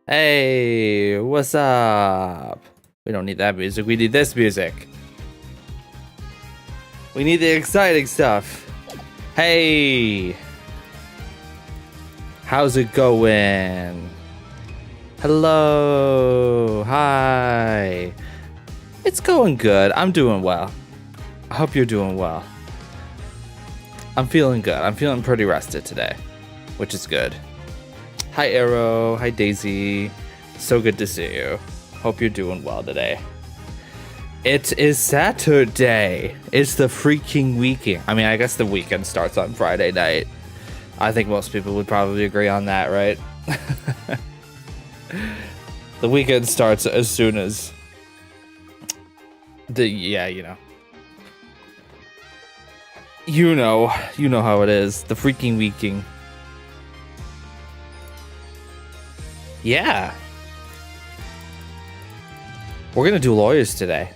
Hey, what's up? We don't need that music. We need this music. We need the exciting stuff. Hey, how's it going? Hello, hi. It's going good. I'm doing well. I hope you're doing well. I'm feeling good. I'm feeling pretty rested today, which is good. Hi Arrow, hi Daisy. So good to see you. Hope you're doing well today. It is Saturday. It's the freaking weekend. I mean, I guess the weekend starts on Friday night. I think most people would probably agree on that, right? The weekend starts as soon as you know how it is. The freaking weekend. Yeah. We're gonna do lawyers today.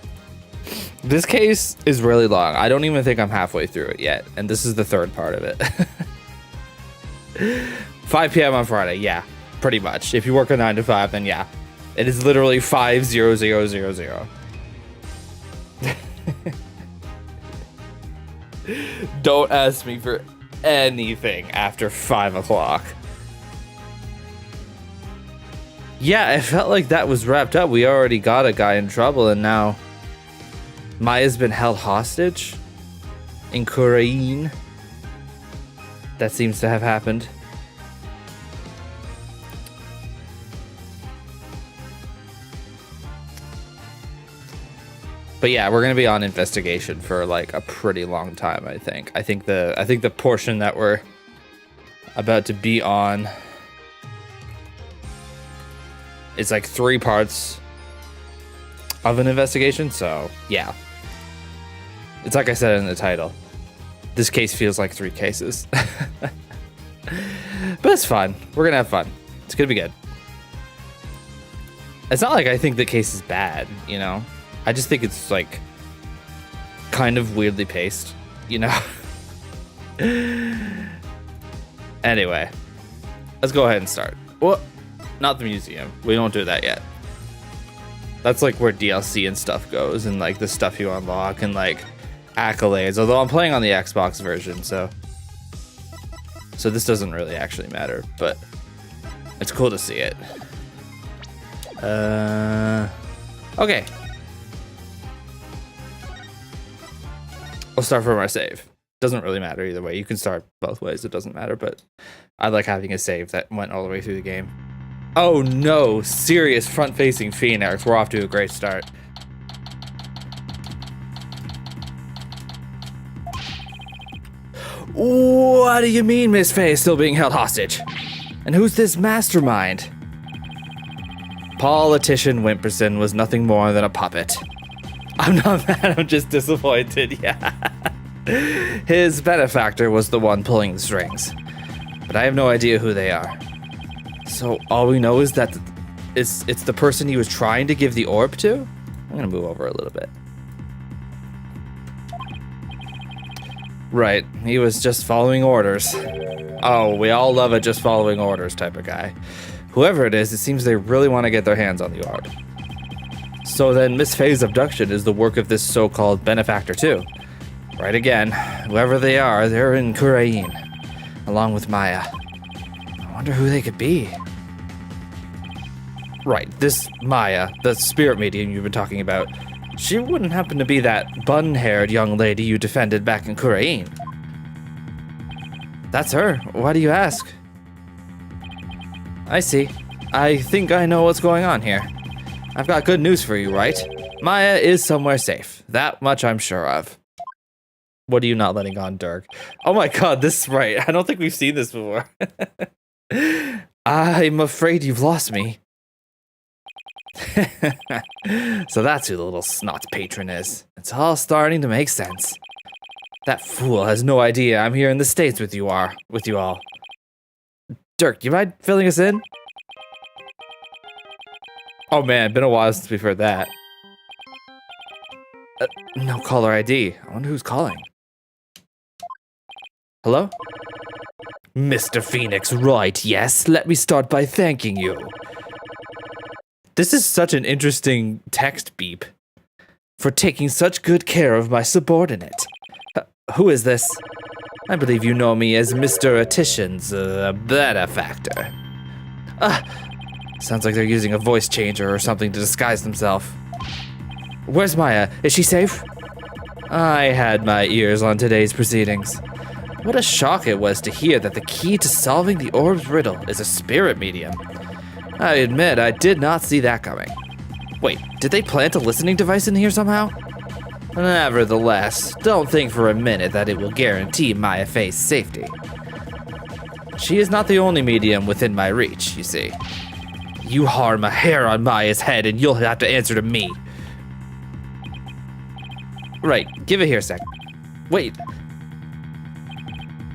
This case is really long. I don't even think I'm halfway through it yet, and this is the third part of it. 5 p.m. on Friday, yeah, pretty much. If you work a 9 to 5, then yeah. It is literally 5:00:00. Don't ask me for anything after 5 o'clock. Yeah, it felt like that was wrapped up. We already got a guy in trouble, and now Maya's been held hostage in Ukraine. That seems to have happened. But yeah, we're gonna be on investigation for like a pretty long time. I think the portion that we're about to be on. It's like 3 parts of an investigation, so yeah. It's like I said in the title. This case feels like 3 cases. But it's fun. We're gonna have fun. It's gonna be good. It's not like I think the case is bad, you know? I just think it's like kind of weirdly paced, you know? Anyway, let's go ahead and start. Well, not the museum. We don't do that yet. That's like where DLC and stuff goes, and like the stuff you unlock and like accolades. Although I'm playing on the Xbox version, so this doesn't really actually matter, but it's cool to see it. Okay. We'll start from our save. Doesn't really matter either way. You can start both ways. It doesn't matter, but I like having a save that went all the way through the game. Oh no, serious front-facing Phoenix. We're off to a great start. What do you mean Miss Faye is still being held hostage? And who's this mastermind? Politician Wimperson was nothing more than a puppet. I'm not mad, I'm just disappointed, yeah. His benefactor was the one pulling the strings. But I have no idea who they are. So all we know is that it's the person he was trying to give the orb to? I'm gonna move over a little bit. Right, he was just following orders. Oh, we all love a just following orders type of guy. Whoever it is, it seems they really want to get their hands on the orb. So then Miss Faye's abduction is the work of this so-called benefactor too. Right again, whoever they are, they're in Ukraine, along with Maya. I wonder who they could be. Right, this Maya, the spirit medium you've been talking about, she wouldn't happen to be that bun-haired young lady you defended back in Ukraine. That's her. Why do you ask? I see. I think I know what's going on here. I've got good news for you, right? Maya is somewhere safe. That much I'm sure of. What are you not letting on, Dirk? Oh my god, this is right. I don't think we've seen this before. I'm afraid you've lost me. So that's who the little snot patron is. It's all starting to make sense. That fool has no idea I'm here in the States with you all. Dirk, you mind filling us in? Oh man, been a while since we've heard that. No caller ID. I wonder who's calling. Hello? Mr. Phoenix, right, yes. Let me start by thanking you. This is such an interesting text beep. For taking such good care of my subordinate. Who is this? I believe you know me as Mr. Attition's benefactor. Sounds like they're using a voice changer or something to disguise themselves. Where's Maya? Is she safe? I had my ears on today's proceedings. What a shock it was to hear that the key to solving the orb's riddle is a spirit medium. I admit I did not see that coming. Wait, did they plant a listening device in here somehow? Nevertheless, don't think for a minute that it will guarantee Maya Faye's safety. She is not the only medium within my reach, you see. You harm a hair on Maya's head and you'll have to answer to me. Right, give it here a sec. Wait.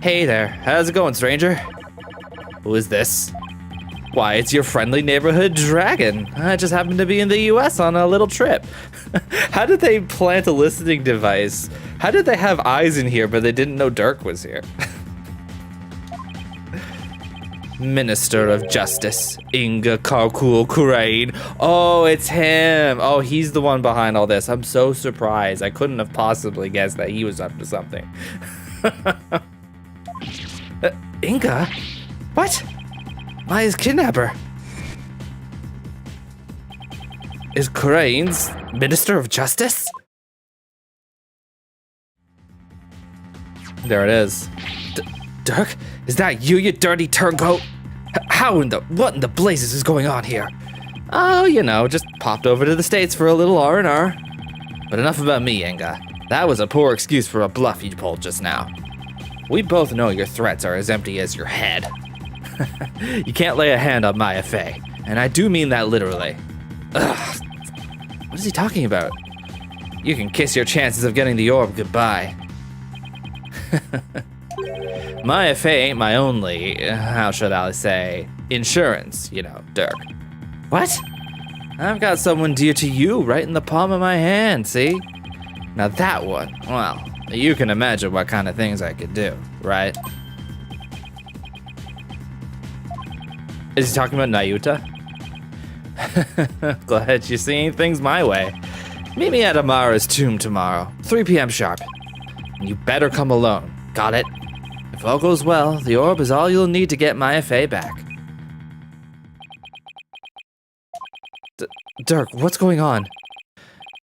Hey there, how's it going, stranger? Who is this? Why, it's your friendly neighborhood dragon. I just happened to be in the US on a little trip. How did they plant a listening device? How did they have eyes in here but they didn't know Dirk was here? Minister of Justice, Inga Karkul Kurain. Oh, it's him. Oh, he's the one behind all this. I'm so surprised. I couldn't have possibly guessed that he was up to something. Inga? What? Maya's kidnapper. Is Kurain's Minister of Justice? There it is. Dirk? Is that you, you dirty turncoat? What in the blazes is going on here? Oh, you know, just popped over to the States for a little R&R. But enough about me, Inga. That was a poor excuse for a bluff you pulled just now. We both know your threats are as empty as your head. You can't lay a hand on Maya Fey, and I do mean that literally. Ugh. What is he talking about? You can kiss your chances of getting the orb goodbye. Maya Fey ain't my only, how should I say, insurance, you know, Dirk. What? I've got someone dear to you right in the palm of my hand, see? Now that one, well, you can imagine what kind of things I could do, right? Is he talking about Nayuta? Glad you're seeing things my way. Meet me at Amara's tomb tomorrow, 3 p.m. sharp. And you better come alone, got it? If all goes well, the orb is all you'll need to get Maya Fey back. Dirk, what's going on?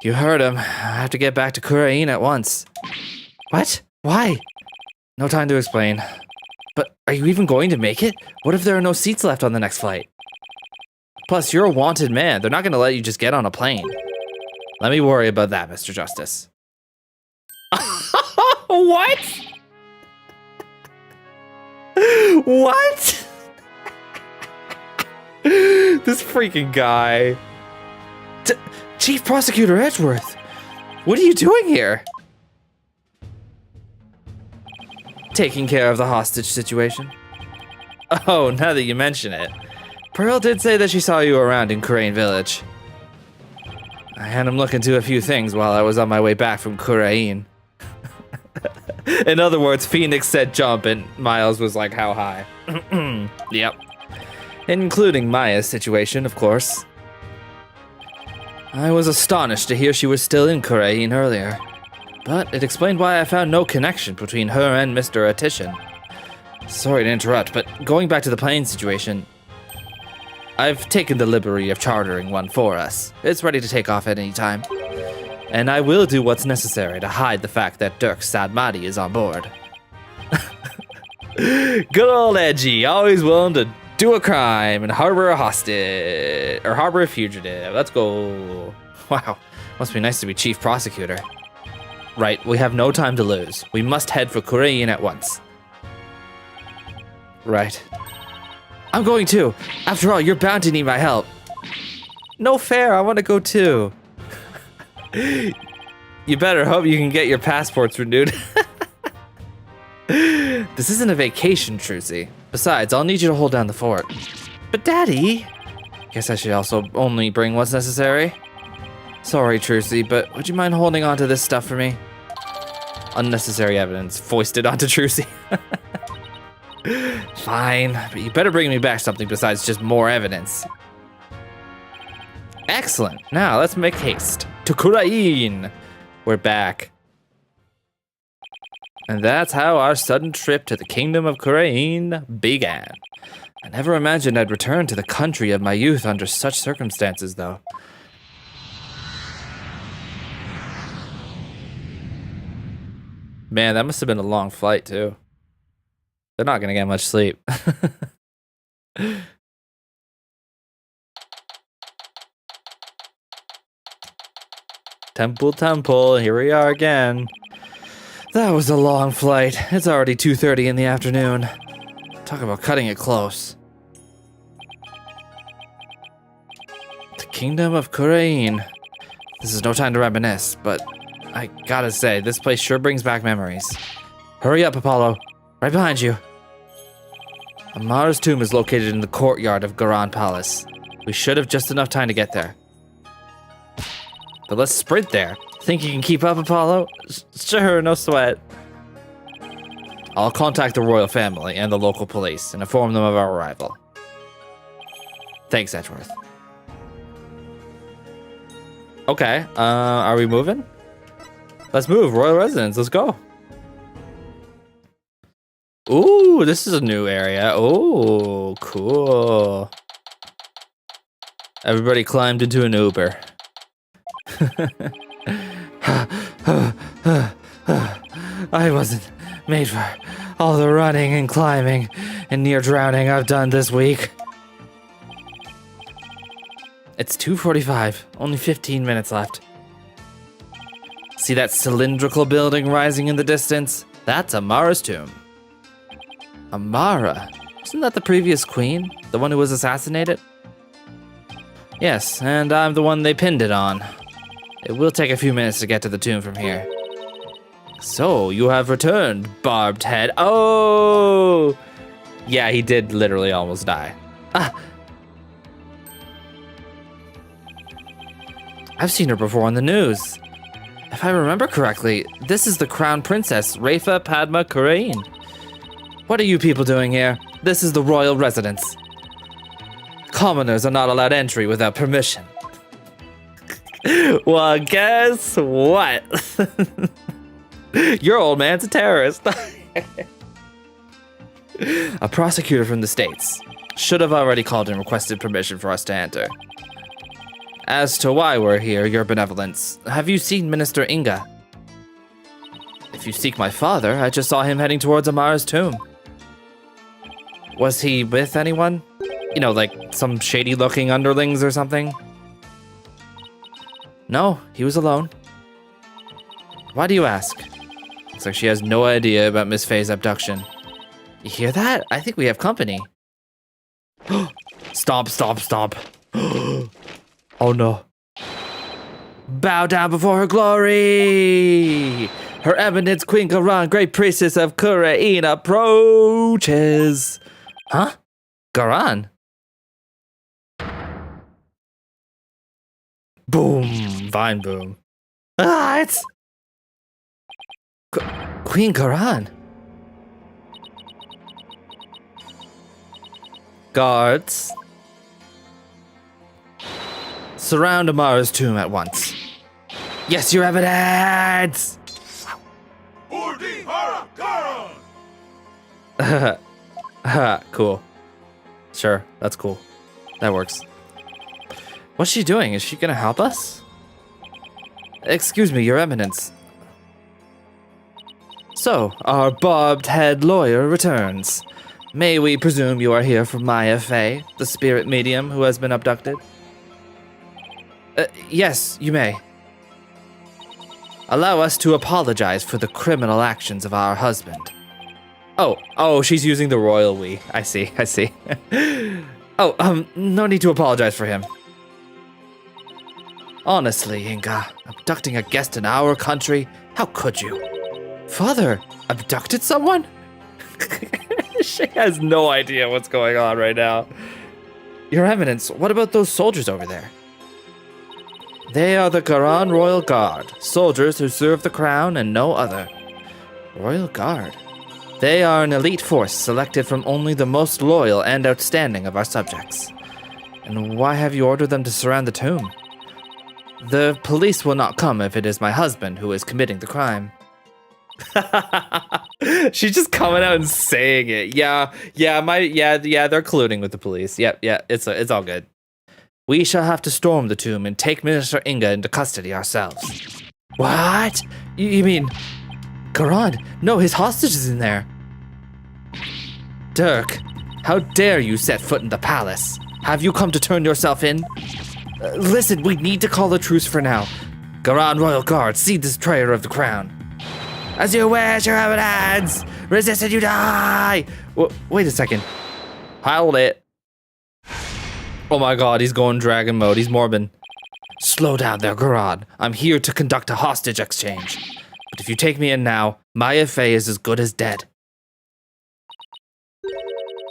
You heard him. I have to get back to Kurain at once. What? Why? No time to explain. But are you even going to make it? What if there are no seats left on the next flight? Plus, you're a wanted man. They're not going to let you just get on a plane. Let me worry about that, Mr. Justice. What? What? This freaking guy. Chief Prosecutor Edgeworth, what are you doing here? Taking care of the hostage situation. Oh, now that you mention it. Pearl did say that she saw you around in Kurain Village. I had him look into a few things while I was on my way back from Kurain. In other words, Phoenix said jump and Miles was like, how high? Yep. Including Maya's situation, of course. I was astonished to hear she was still in Kurain earlier. But it explained why I found no connection between her and Mr. Attition. Sorry to interrupt, but going back to the plane situation, I've taken the liberty of chartering one for us. It's ready to take off at any time. And I will do what's necessary to hide the fact that Dirk Sadmati is on board. Good old Edgy, always willing to do a crime and harbor a hostage, or harbor a fugitive. Let's go. Wow, must be nice to be chief prosecutor. Right, we have no time to lose. We must head for Kurain at once. Right. I'm going too. After all, you're bound to need my help. No fair, I want to go too. You better hope you can get your passports renewed. This isn't a vacation, Trucy. Besides, I'll need you to hold down the fort. But Daddy... Guess I should also only bring what's necessary. Sorry, Trucy, but would you mind holding on to this stuff for me? Unnecessary evidence foisted onto Trucy. Fine, but you better bring me back something besides just more evidence. Excellent. Now let's make haste to Kurain. We're back. And that's how our sudden trip to the kingdom of Kurain began. I never imagined I'd return to the country of my youth under such circumstances, though. Man, that must have been a long flight, too. They're not gonna get much sleep. Temple, here we are again. That was a long flight. It's already 2:30 in the afternoon. Talk about cutting it close. The kingdom of Kurain. This is no time to reminisce, but I gotta say, this place sure brings back memories. Hurry up, Apollo. Right behind you. Amara's tomb is located in the courtyard of Garan Palace. We should have just enough time to get there. But let's sprint there. Think you can keep up, Apollo? Sure, no sweat. I'll contact the royal family and the local police and inform them of our arrival. Thanks, Edgeworth. Okay, are we moving? Let's move, royal residence, let's go. Ooh, this is a new area. Oh, cool. Everybody climbed into an Uber. I wasn't made for all the running and climbing and near drowning I've done this week. It's 2:45, only 15 minutes left. See that cylindrical building rising in the distance? That's Amara's tomb. Amara? Isn't that the previous queen? The one who was assassinated? Yes, and I'm the one they pinned it on. It will take a few minutes to get to the tomb from here. So, you have returned, Barbed Head. Oh! Yeah, he did literally almost die. Ah! I've seen her before on the news. If I remember correctly, this is the Crown Princess, Rafa Padma Kurain. What are you people doing here? This is the royal residence. Commoners are not allowed entry without permission. Well, guess what? Your old man's a terrorist. A prosecutor from the States should have already called and requested permission for us to enter. As to why we're here, your benevolence, have you seen Minister Inga? If you seek my father, I just saw him heading towards Amara's tomb. Was he with anyone? You know, like some shady-looking underlings or something? No, he was alone. Why do you ask? Looks like she has no idea about Miss Faye's abduction. You hear that? I think we have company. Stop. Oh no. Bow down before her glory! Her Eminence Queen Garan, Great Priestess of Kurain, approaches. Huh? Garan? Boom! Vine boom. Ah, it's... Queen Garan. Guards. Surround Amara's tomb at once. Yes, your evidence! Cool. Sure, that's cool. That works. What's she doing? Is she gonna help us? Excuse me, your eminence. So, our barbed head lawyer returns. May we presume you are here for Maya Fey, the spirit medium who has been abducted? Yes, you may. Allow us to apologize for the criminal actions of our husband. Oh, she's using the royal we. I see. No need to apologize for him. Honestly, Inga, abducting a guest in our country, how could you? Father, abducted someone? She has no idea what's going on right now. Your Eminence, what about those soldiers over there? They are the Garan Royal Guard, soldiers who serve the crown and no other. Royal Guard? They are an elite force selected from only the most loyal and outstanding of our subjects. And why have you ordered them to surround the tomb? The police will not come if it is my husband who is committing the crime. She's just coming out and saying it. Yeah, they're colluding with the police. Yep, it's all good. We shall have to storm the tomb and take Minister Inga into custody ourselves. What? You mean... Garan? No, his hostage is in there. Dirk, how dare you set foot in the palace? Have you come to turn yourself in? Listen, we need to call a truce for now. Garan Royal Guard, see this betrayer of the crown. As you wish, your evidence! Resist and you die! Wait a second. Hold it. Oh my god, he's going dragon mode. He's Morbin. Slow down there, Garan. I'm here to conduct a hostage exchange. But if you take me in now, Maya Fey is as good as dead.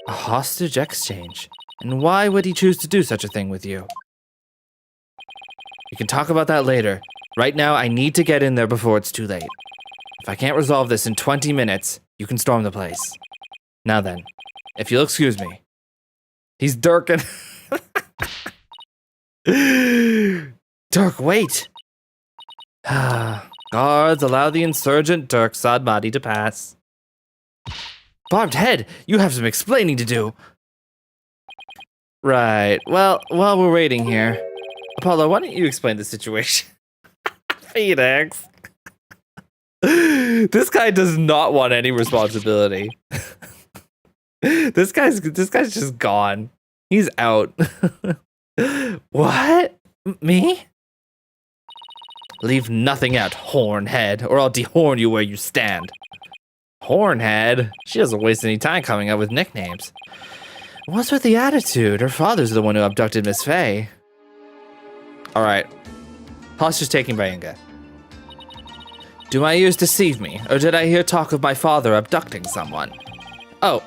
A hostage exchange? And why would he choose to do such a thing with you? We can talk about that later. Right now, I need to get in there before it's too late. If I can't resolve this in 20 minutes, you can storm the place. Now then, if you'll excuse me. He's Dirkin. Dirk, wait! Guards, allow the insurgent Dirk Sadbadi to pass. Barbed head, you have some explaining to do. Right, well, while we're waiting here, Apollo, why don't you explain the situation? Phoenix. This guy does not want any responsibility. This guy's just gone. He's out. What? Me? Leave nothing out, Hornhead, or I'll dehorn you where you stand. Hornhead? She doesn't waste any time coming up with nicknames. What's with the attitude? Her father's the one who abducted Miss Fey. Alright. Hostage taking by Inga. Do my ears deceive me, or did I hear talk of my father abducting someone? Oh,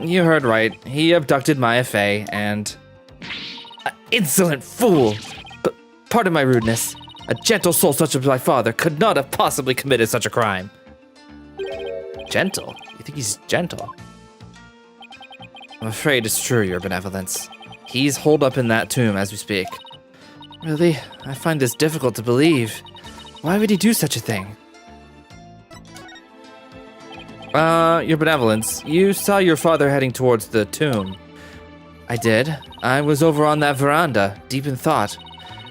you heard right. He abducted Maya Fey and... Insolent fool! But pardon my rudeness. A gentle soul such as my father could not have possibly committed such a crime. Gentle? You think he's gentle? I'm afraid it's true, your benevolence. He's holed up in that tomb as we speak. Really? I find this difficult to believe. Why would he do such a thing? Your benevolence, you saw your father heading towards the tomb. I did. I was over on that veranda, deep in thought,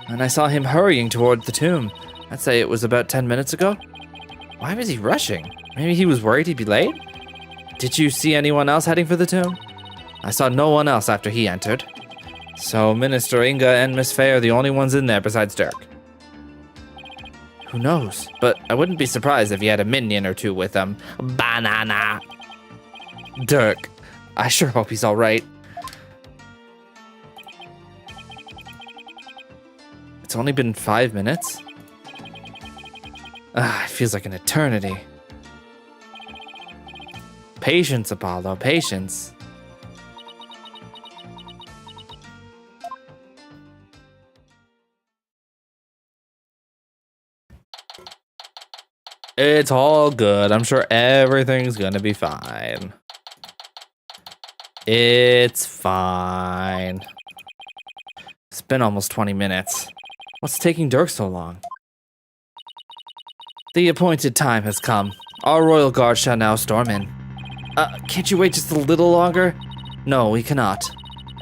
and I saw him hurrying toward the tomb. I'd say it was about 10 minutes ago. Why was he rushing? Maybe he was worried he'd be late? Did you see anyone else heading for the tomb? I saw no one else after he entered. So Minister Inga and Miss Fey are the only ones in there besides Dirk. Who knows? But I wouldn't be surprised if he had a minion or two with him. Banana! Dirk, I sure hope he's alright. It's only been 5 minutes? It feels like an eternity. Patience, Apollo, patience. It's all good. I'm sure everything's gonna be fine. It's fine. It's been almost 20 minutes. What's taking Dirk so long? The appointed time has come. Our royal guard shall now storm in. Can't you wait just a little longer? No, we cannot.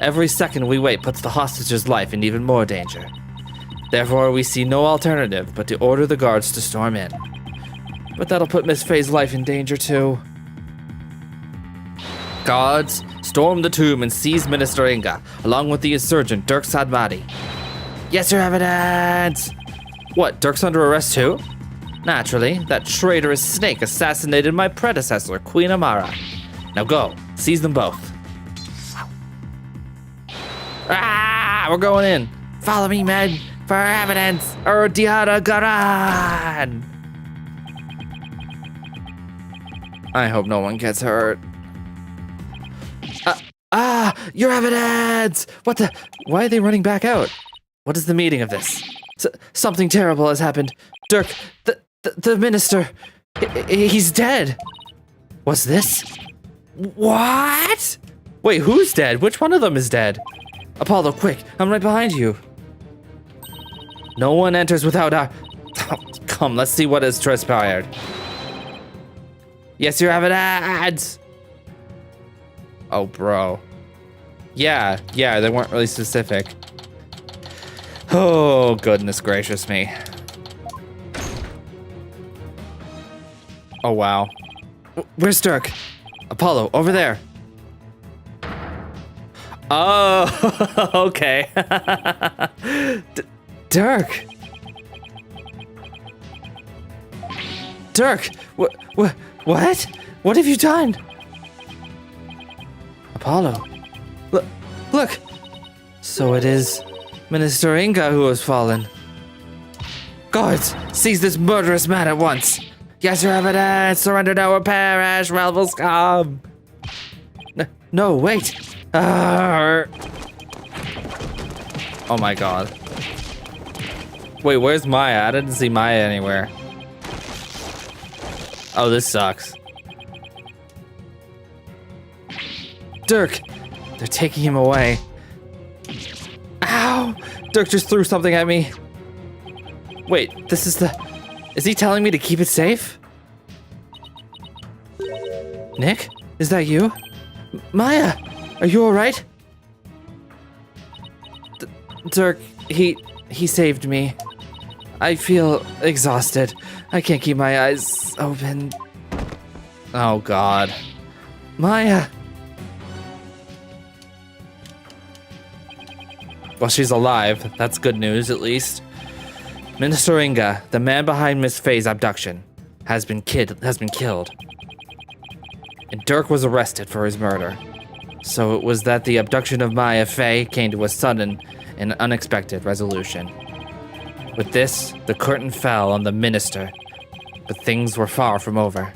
Every second we wait puts the hostage's life in even more danger. Therefore, we see no alternative but to order the guards to storm in. But that'll put Miss Fey's life in danger too. Guards, storm the tomb and seize Minister Inga, along with the insurgent Dirk Sadmadi. Yes, your evidence! What, Dirk's under arrest too? Naturally, that traitorous snake assassinated my predecessor, Queen Amara. Now go, seize them both. We're going in. Follow me, men, for evidence, or Diana Garan! I hope no one gets hurt. Your evidence! What the? Why are they running back out? What is the meaning of this? Something terrible has happened. Dirk, the minister, he's dead. What's this? What? Wait, who's dead? Which one of them is dead? Apollo, quick, I'm right behind you. No one enters without our... Come, let's see what has transpired. Yes, you have it, ads. Oh, bro. Yeah, they weren't really specific. Oh, goodness gracious me. Oh, wow. Where's Dirk? Apollo, over there. Oh, okay. Dirk. Dirk, what? What have you done? Apollo, look. So it is Minister Inga who has fallen. Guards, seize this murderous man at once. Yes, your evidence. Surrender now or perish, rebels come. No, wait. Oh my god. Wait, where's Maya? I didn't see Maya anywhere. Oh, this sucks. Dirk! They're taking him away. Ow! Dirk just threw something at me. Wait, this is the... Is he telling me to keep it safe? Nick? Is that you? Maya! Are you alright? Dirk, he saved me. I feel exhausted. I can't keep my eyes open. Oh god. Maya! Well, she's alive. That's good news, at least. Minister Inga, the man behind Miss Faye's abduction, has been killed. And Dirk was arrested for his murder. So it was that the abduction of Maya Faye came to a sudden and unexpected resolution. With this, the curtain fell on the minister, but things were far from over.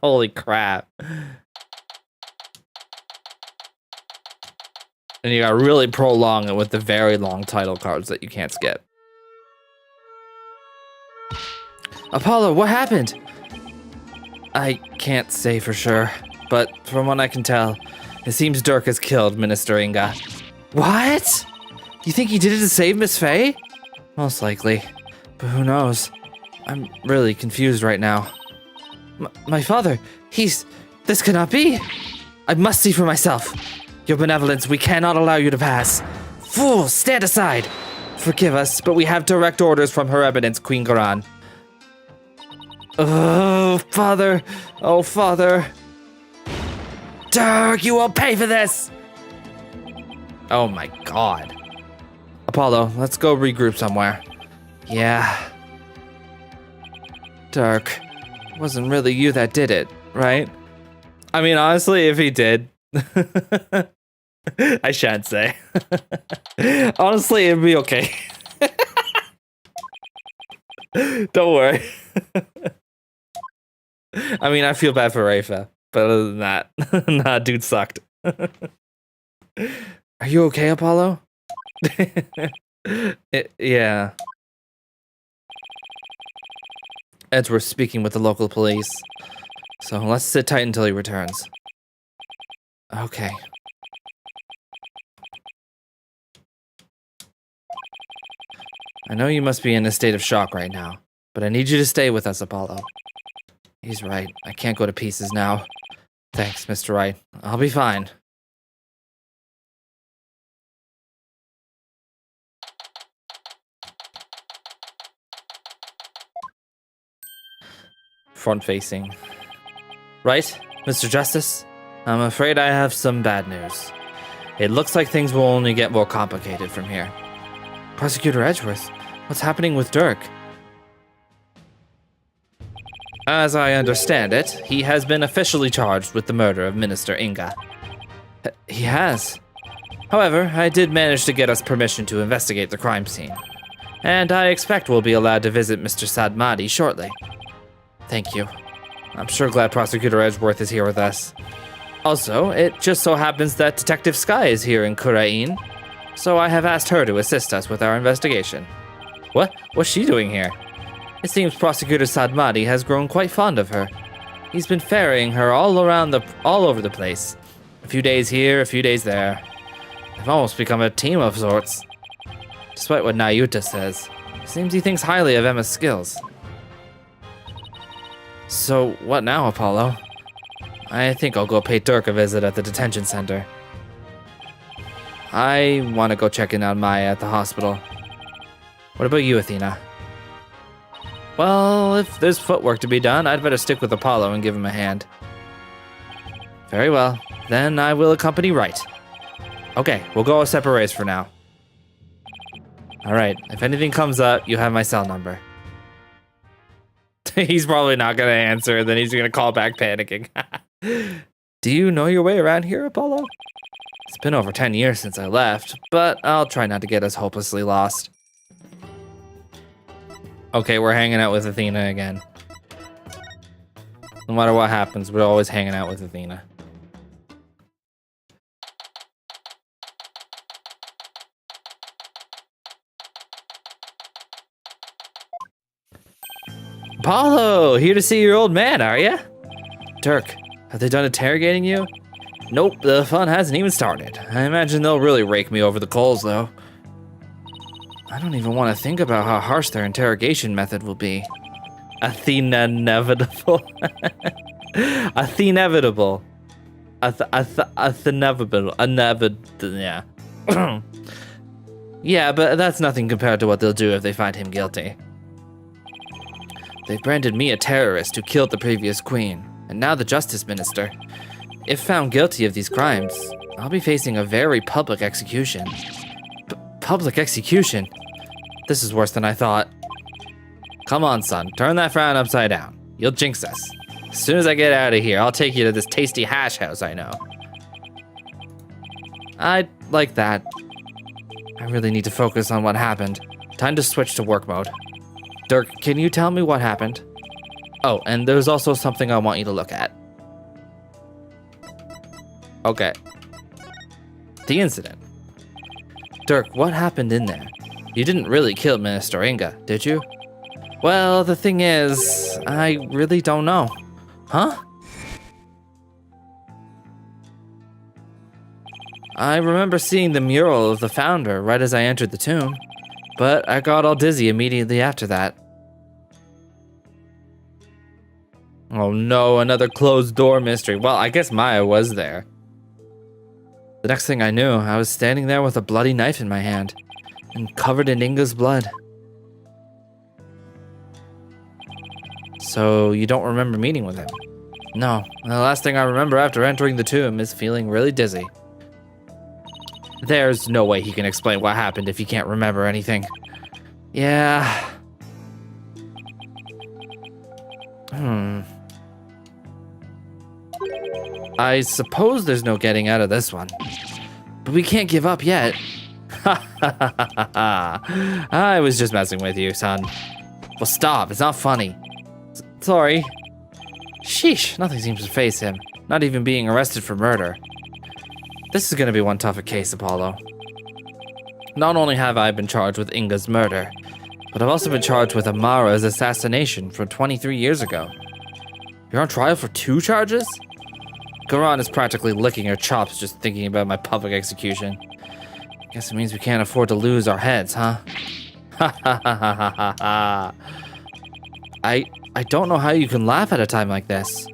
Holy crap. And you gotta really prolong it with the very long title cards that you can't skip. Apollo, what happened? I can't say for sure, but from what I can tell, it seems Dirk has killed Minister Inga. What? You think he did it to save Miss Faye? Most likely, but who knows? I'm really confused right now. My father, this cannot be. I must see for myself. Your benevolence, we cannot allow you to pass. Fool, stand aside. Forgive us, but we have direct orders from Her Eminence, Queen Garan. Oh, Father. Oh, Father. Dirk, you will pay for this. Oh my god. Apollo, let's go regroup somewhere. Yeah. Dirk, it wasn't really you that did it, right? I mean, honestly, if he did... I shan't say. Honestly, it'd be okay. Don't worry. I mean, I feel bad for Rafa, but other than that, nah, dude sucked. Are you okay, Apollo? Yeah. Edward's speaking with the local police, so let's sit tight until he returns. Okay. I know you must be in a state of shock right now, but I need you to stay with us, Apollo. He's right. I can't go to pieces now. Thanks, Mr. Wright. I'll be fine. Front-facing. Right, Mr. Justice? I'm afraid I have some bad news. It looks like things will only get more complicated from here. Prosecutor Edgeworth, what's happening with Dirk? As I understand it, he has been officially charged with the murder of Minister Inga. He has. However, I did manage to get us permission to investigate the crime scene. And I expect we'll be allowed to visit Mr. Sadmadi shortly. Thank you. I'm sure glad Prosecutor Edgeworth is here with us. Also, it just so happens that Detective Sky is here in Kurain, so I have asked her to assist us with our investigation. What's she doing here? It seems Prosecutor Sadmadi has grown quite fond of her. He's been ferrying her all over the place. A few days here, a few days there. They've almost become a team of sorts. Despite what Nayuta says, it seems he thinks highly of Emma's skills. So, what now, Apollo? I think I'll go pay Dirk a visit at the detention center. I want to go check in on Maya at the hospital. What about you, Athena? Well, if there's footwork to be done, I'd better stick with Apollo and give him a hand. Very well, then I will accompany Wright. Okay, we'll go our separate ways for now. Alright, if anything comes up, you have my cell number. He's probably not gonna answer, then he's gonna call back panicking. Do you know your way around here, Apollo? It's been over 10 years since I left, but I'll try not to get as hopelessly lost. Okay, we're hanging out with Athena again. No matter what happens, we're always hanging out with Athena. Apollo, here to see your old man, are ya? Dirk, have they done interrogating you? Nope, the fun hasn't even started. I imagine they'll really rake me over the coals, though. I don't even want to think about how harsh their interrogation method will be. Athena-nevitable. Athena-nevitable. Athena-nevitable. Yeah. Yeah, but that's nothing compared to what they'll do if they find him guilty. They've branded me a terrorist who killed the previous queen, and now the justice minister. If found guilty of these crimes, I'll be facing a very public execution. Public execution? This is worse than I thought. Come on, son, turn that frown upside down. You'll jinx us. As soon as I get out of here, I'll take you to this tasty hash house I know. I'd like that. I really need to focus on what happened. Time to switch to work mode. Dirk, can you tell me what happened? Oh, and there's also something I want you to look at. Okay. The incident. Dirk, what happened in there? You didn't really kill Minister Inga, did you? Well, the thing is, I really don't know. Huh? I remember seeing the mural of the founder right as I entered the tomb, but I got all dizzy immediately after that. Oh no, another closed door mystery. Well, I guess Maya was there. The next thing I knew, I was standing there with a bloody knife in my hand, and covered in Inga's blood. So, you don't remember meeting with him? No, the last thing I remember after entering the tomb is feeling really dizzy. There's no way he can explain what happened if he can't remember anything. Yeah. I suppose there's no getting out of this one. But we can't give up yet. I was just messing with you, son. Well, stop. It's not funny. Sorry. Sheesh, nothing seems to faze him. Not even being arrested for murder. This is gonna be one tough case, Apollo. Not only have I been charged with Inga's murder, but I've also been charged with Amara's assassination from 23 years ago. You're on trial for 2 charges? Garan is practically licking her chops just thinking about my public execution. Guess it means we can't afford to lose our heads, huh? Ha ha ha ha ha ha. I don't know how you can laugh at a time like this.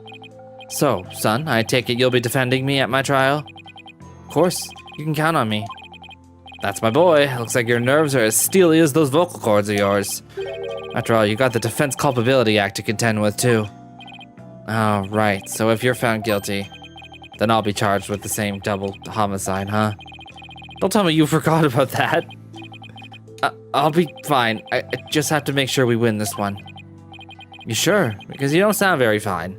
So, son, I take it you'll be defending me at my trial? Of course, you can count on me. That's my boy. Looks like your nerves are as steely as those vocal cords of yours. After all, you got the Defense Culpability Act to contend with, too. Oh, right. So if you're found guilty, then I'll be charged with the same double homicide, huh? Don't tell me you forgot about that. I'll be fine. I just have to make sure we win this one. You sure? Because you don't sound very fine.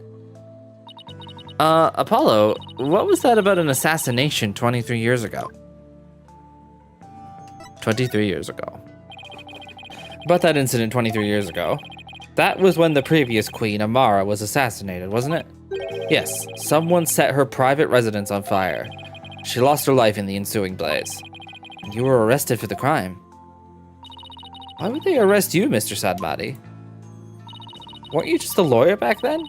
Apollo, what was that about an assassination 23 years ago? 23 years ago. About that incident 23 years ago. That was when the previous queen, Amara, was assassinated, wasn't it? Yes, someone set her private residence on fire. She lost her life in the ensuing blaze. And you were arrested for the crime. Why would they arrest you, Mr. Sadmati? Weren't you just a lawyer back then?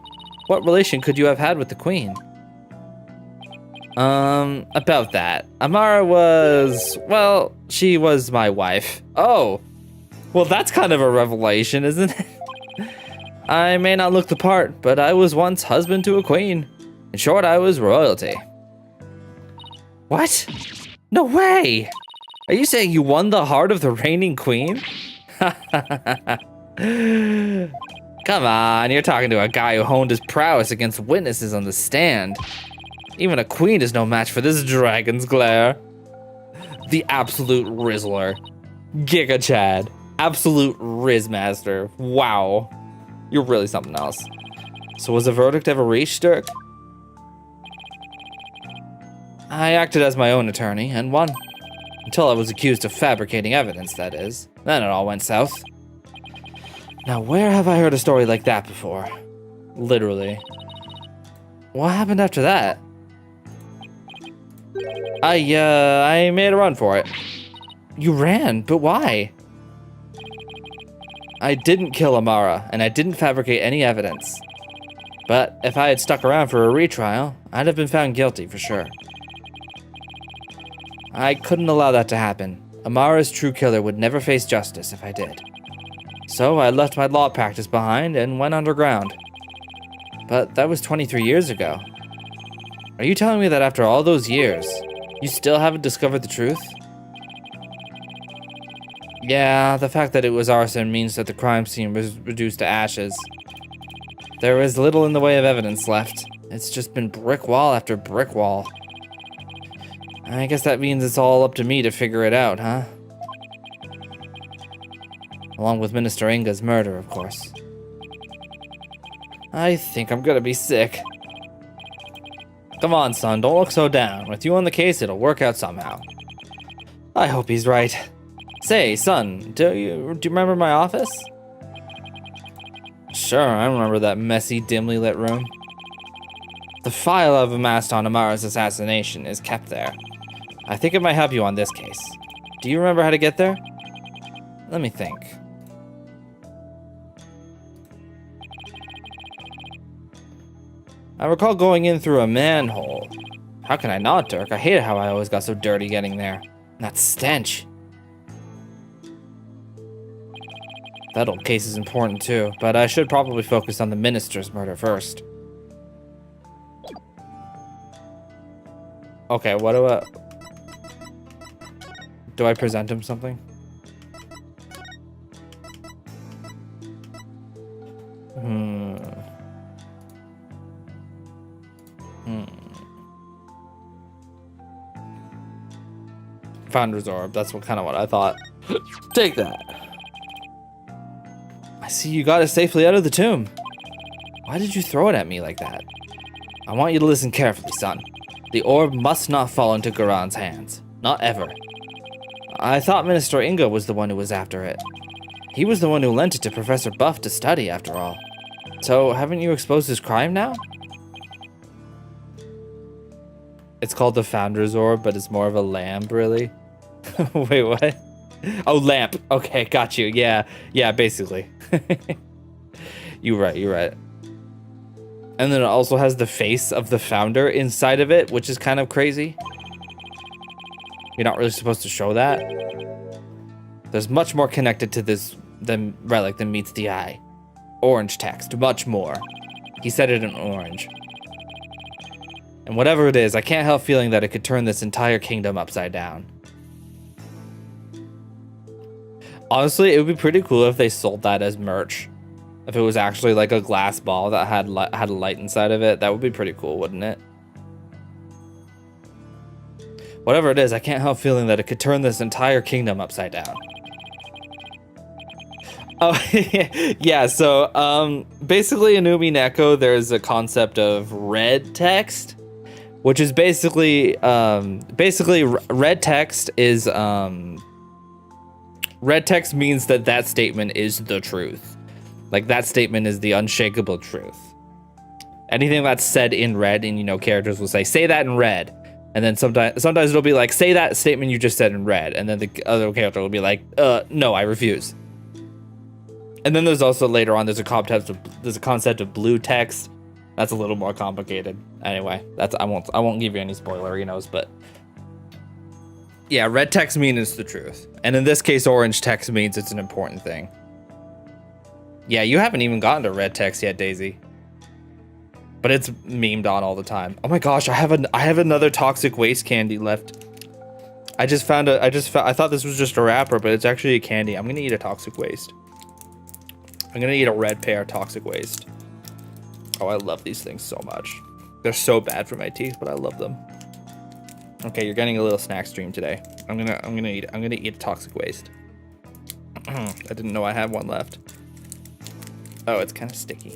What relation could you have had with the queen? About that. Amara was, well, she was my wife. Oh, well, that's kind of a revelation, isn't it? I may not look the part, but I was once husband to a queen. In short, I was royalty. What? No way! Are you saying you won the heart of the reigning queen? Come on, you're talking to a guy who honed his prowess against witnesses on the stand. Even a queen is no match for this dragon's glare. The absolute Rizzler. Giga Chad. Absolute Rizzmaster. Wow. You're really something else. So was a verdict ever reached, Dirk? I acted as my own attorney and won. Until I was accused of fabricating evidence, that is. Then it all went south. Now, where have I heard a story like that before? Literally. What happened after that? I made a run for it. You ran, but why? I didn't kill Amara, and I didn't fabricate any evidence. But if I had stuck around for a retrial, I'd have been found guilty for sure. I couldn't allow that to happen. Amara's true killer would never face justice if I did. So I left my law practice behind and went underground. But that was 23 years ago. Are you telling me that after all those years, you still haven't discovered the truth? Yeah, the fact that it was arson means that the crime scene was reduced to ashes. There is little in the way of evidence left. It's just been brick wall after brick wall. I guess that means it's all up to me to figure it out, huh? Along with Minister Inga's murder, of course. I think I'm gonna be sick. Come on, son, don't look so down. With you on the case, it'll work out somehow. I hope he's right. Say, son, do you remember my office? Sure, I remember that messy, dimly lit room. The file I've amassed on Amara's assassination is kept there. I think it might help you on this case. Do you remember how to get there? Let me think. I recall going in through a manhole. How can I not, Dirk? I hated how I always got so dirty getting there. And that stench. That old case is important too, but I should probably focus on the minister's murder first. Okay, what do I present him something? Founder's Orb, that's kind of what I thought. Take that. I see you got it safely out of the tomb. Why did you throw it at me like that? I want you to listen carefully, son. The orb must not fall into Garon's hands. Not ever. I thought Minister Inga was the one who was after it. He was the one who lent it to Professor Buff to study, after all. So, haven't you exposed his crime now? It's called the Founder's Orb, but it's more of a lamp, really? Wait, what? Oh, lamp. Okay, got you. Yeah, basically. You're right. And then it also has the face of the founder inside of it, which is kind of crazy. You're not really supposed to show that. There's much more connected to this relic than meets the eye. Orange text, much more. He said it in orange. And whatever it is, I can't help feeling that it could turn this entire kingdom upside down. Honestly, it would be pretty cool if they sold that as merch. If it was actually like a glass ball that had a light inside of it, that would be pretty cool, wouldn't it? Whatever it is, I can't help feeling that it could turn this entire kingdom upside down. Oh, yeah, so basically in Umi Neko, there's a concept of red text, which is basically red text is red text means that statement is the truth. Like, that statement is the unshakable truth. Anything that's said in red, and characters will say that in red. And then sometimes it'll be like, say that statement you just said in red. And then the other character will be like, no, I refuse. And then there's also later on, there's a concept of blue text, That's a little more complicated. Anyway, I won't give you any spoilerinos, but yeah, red text means it's the truth. And in this case, orange text means it's an important thing. Yeah, you haven't even gotten to red text yet, Daisy. But it's memed on all the time. Oh my gosh, I have another toxic waste candy left. I thought this was just a wrapper, but it's actually a candy. I'm gonna eat a toxic waste. I'm gonna eat a red pear toxic waste. Oh, I love these things so much. They're so bad for my teeth, but I love them. Okay, you're getting a little snack stream today. I'm gonna eat a toxic waste. I didn't know I had one left. Oh, it's kind of sticky.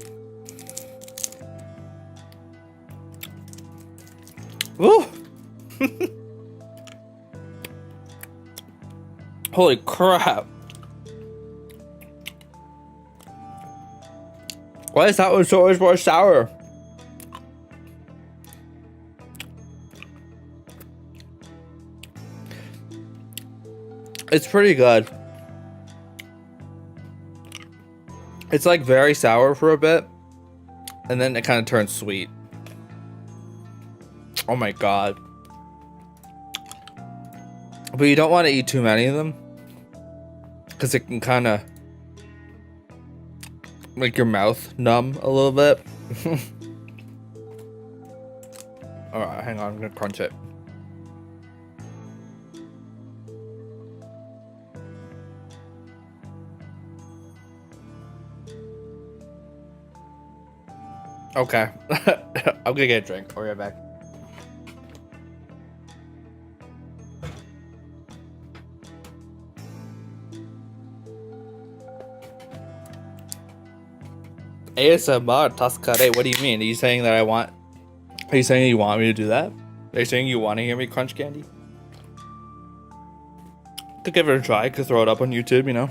Woo! Holy crap. Why is that one so much more sour? It's pretty good. It's like very sour for a bit, and then it kind of turns sweet. Oh my god. But you don't want to eat too many of them, because it can kind of make your mouth numb a little bit. Alright, hang on, I'm gonna crunch it. Okay. I'm gonna get a drink. I'll be right back. ASMR Tascare, what do you mean? Are you saying that are you saying you want me to do that? Are you saying you want to hear me crunch candy? Could give it a try, could throw it up on YouTube, you know?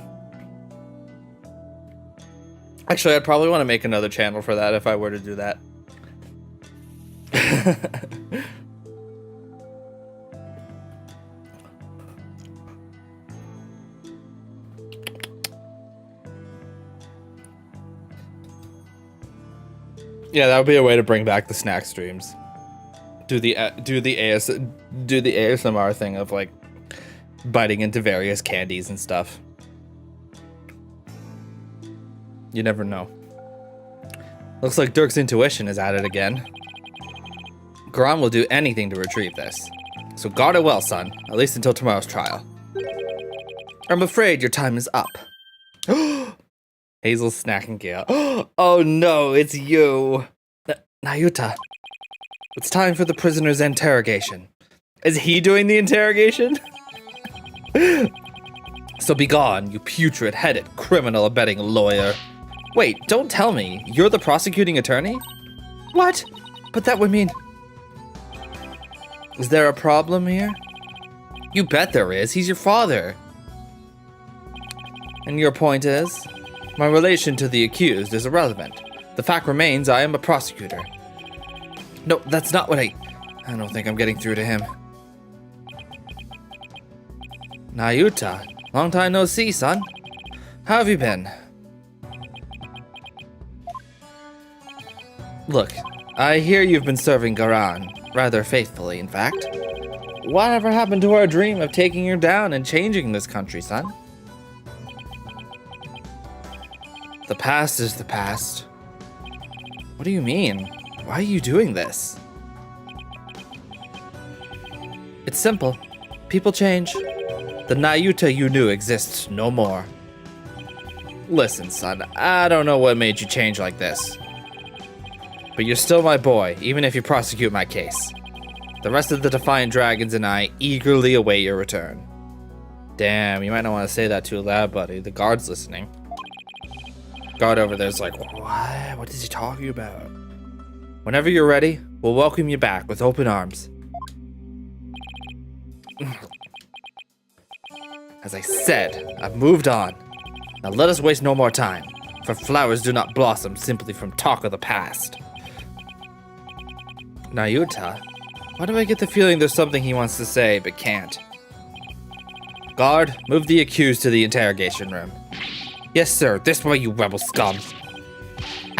Actually, I'd probably want to make another channel for that if I were to do that. Yeah, that would be a way to bring back the snack streams. Do the ASMR thing of like biting into various candies and stuff. You never know. Looks like Dirk's intuition is at it again. Garan will do anything to retrieve this. So guard it well, son. At least until tomorrow's trial. I'm afraid your time is up. Hazel's snacking Gale. Oh no, it's you. Nayuta. It's time for the prisoner's interrogation. Is he doing the interrogation? So be gone, you putrid-headed criminal abetting lawyer. Wait, don't tell me. You're the prosecuting attorney? What? But that would mean... Is there a problem here? You bet there is. He's your father. And your point is? My relation to the accused is irrelevant. The fact remains I am a prosecutor. No, that's not what I don't think I'm getting through to him. Nayuta, long time no see, son. How have you been? Look, I hear you've been serving Garan, rather faithfully, in fact. Whatever happened to our dream of taking you down and changing this country, son? The past is the past. What do you mean? Why are you doing this? It's simple. People change. The Nayuta you knew exists no more. Listen, son, I don't know what made you change like this. But you're still my boy, even if you prosecute my case. The rest of the Defiant Dragons and I eagerly await your return. Damn, you might not want to say that too loud, buddy. The guard's listening. Guard over there's like, what? What is he talking about? Whenever you're ready, we'll welcome you back with open arms. As I said, I've moved on. Now let us waste no more time, for flowers do not blossom simply from talk of the past. Nayuta? Why do I get the feeling there's something he wants to say, but can't? Guard, move the accused to the interrogation room. Yes, sir. This way, you rebel scum.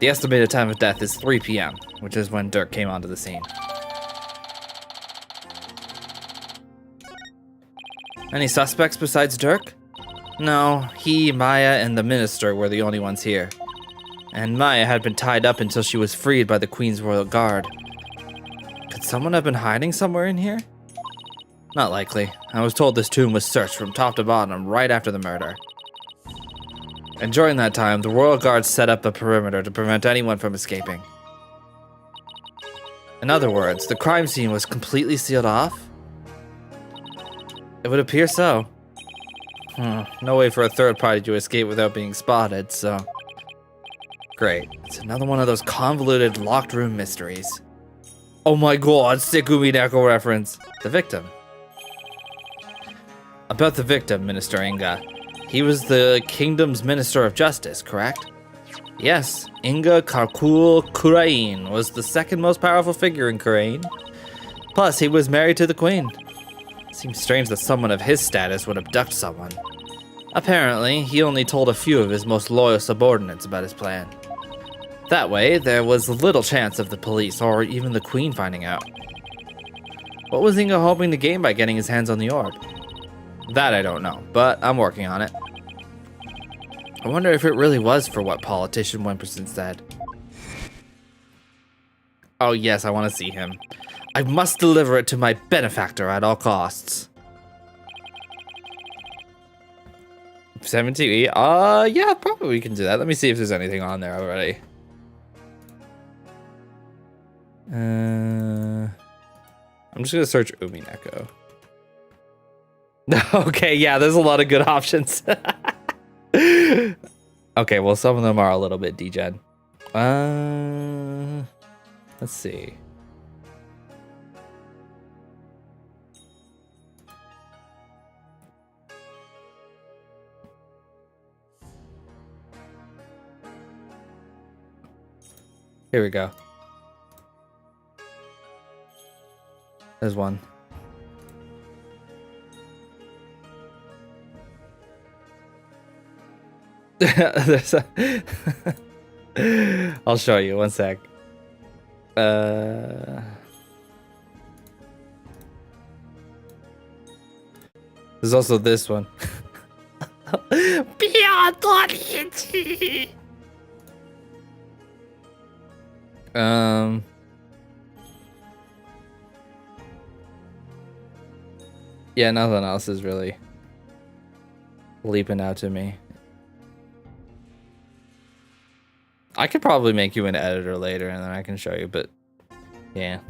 The estimated time of death is 3 p.m., which is when Dirk came onto the scene. Any suspects besides Dirk? No, he, Maya, and the minister were the only ones here. And Maya had been tied up until she was freed by the Queen's Royal Guard. Could someone have been hiding somewhere in here? Not likely. I was told this tomb was searched from top to bottom right after the murder. And during that time, the Royal Guard set up a perimeter to prevent anyone from escaping. In other words, the crime scene was completely sealed off? It would appear so. No way for a third party to escape without being spotted, so... Great. It's another one of those convoluted locked room mysteries. Oh my god, sick Umineko reference. The victim. About the victim, Minister Inga. He was the kingdom's Minister of Justice, correct? Yes, Inga Karkul Kurain was the second most powerful figure in Kurain. Plus, he was married to the Queen. Seems strange that someone of his status would abduct someone. Apparently, he only told a few of his most loyal subordinates about his plan. That way, there was little chance of the police or even the Queen finding out. What was Inga hoping to gain by getting his hands on the orb? That I don't know, but I'm working on it. I wonder if it really was for what politician Wimperson said. Oh yes, I want to see him. I must deliver it to my benefactor at all costs. 17E? Yeah, probably we can do that. Let me see if there's anything on there already. I'm just gonna search Umineko. Okay, yeah, there's a lot of good options. Okay, well, some of them are a little bit degen. Let's see. Here we go. There's one. There's a I'll show you, one sec. There's also this one. Yeah, nothing else is really leaping out to me. I could probably make you an editor later and then I can show you, but yeah.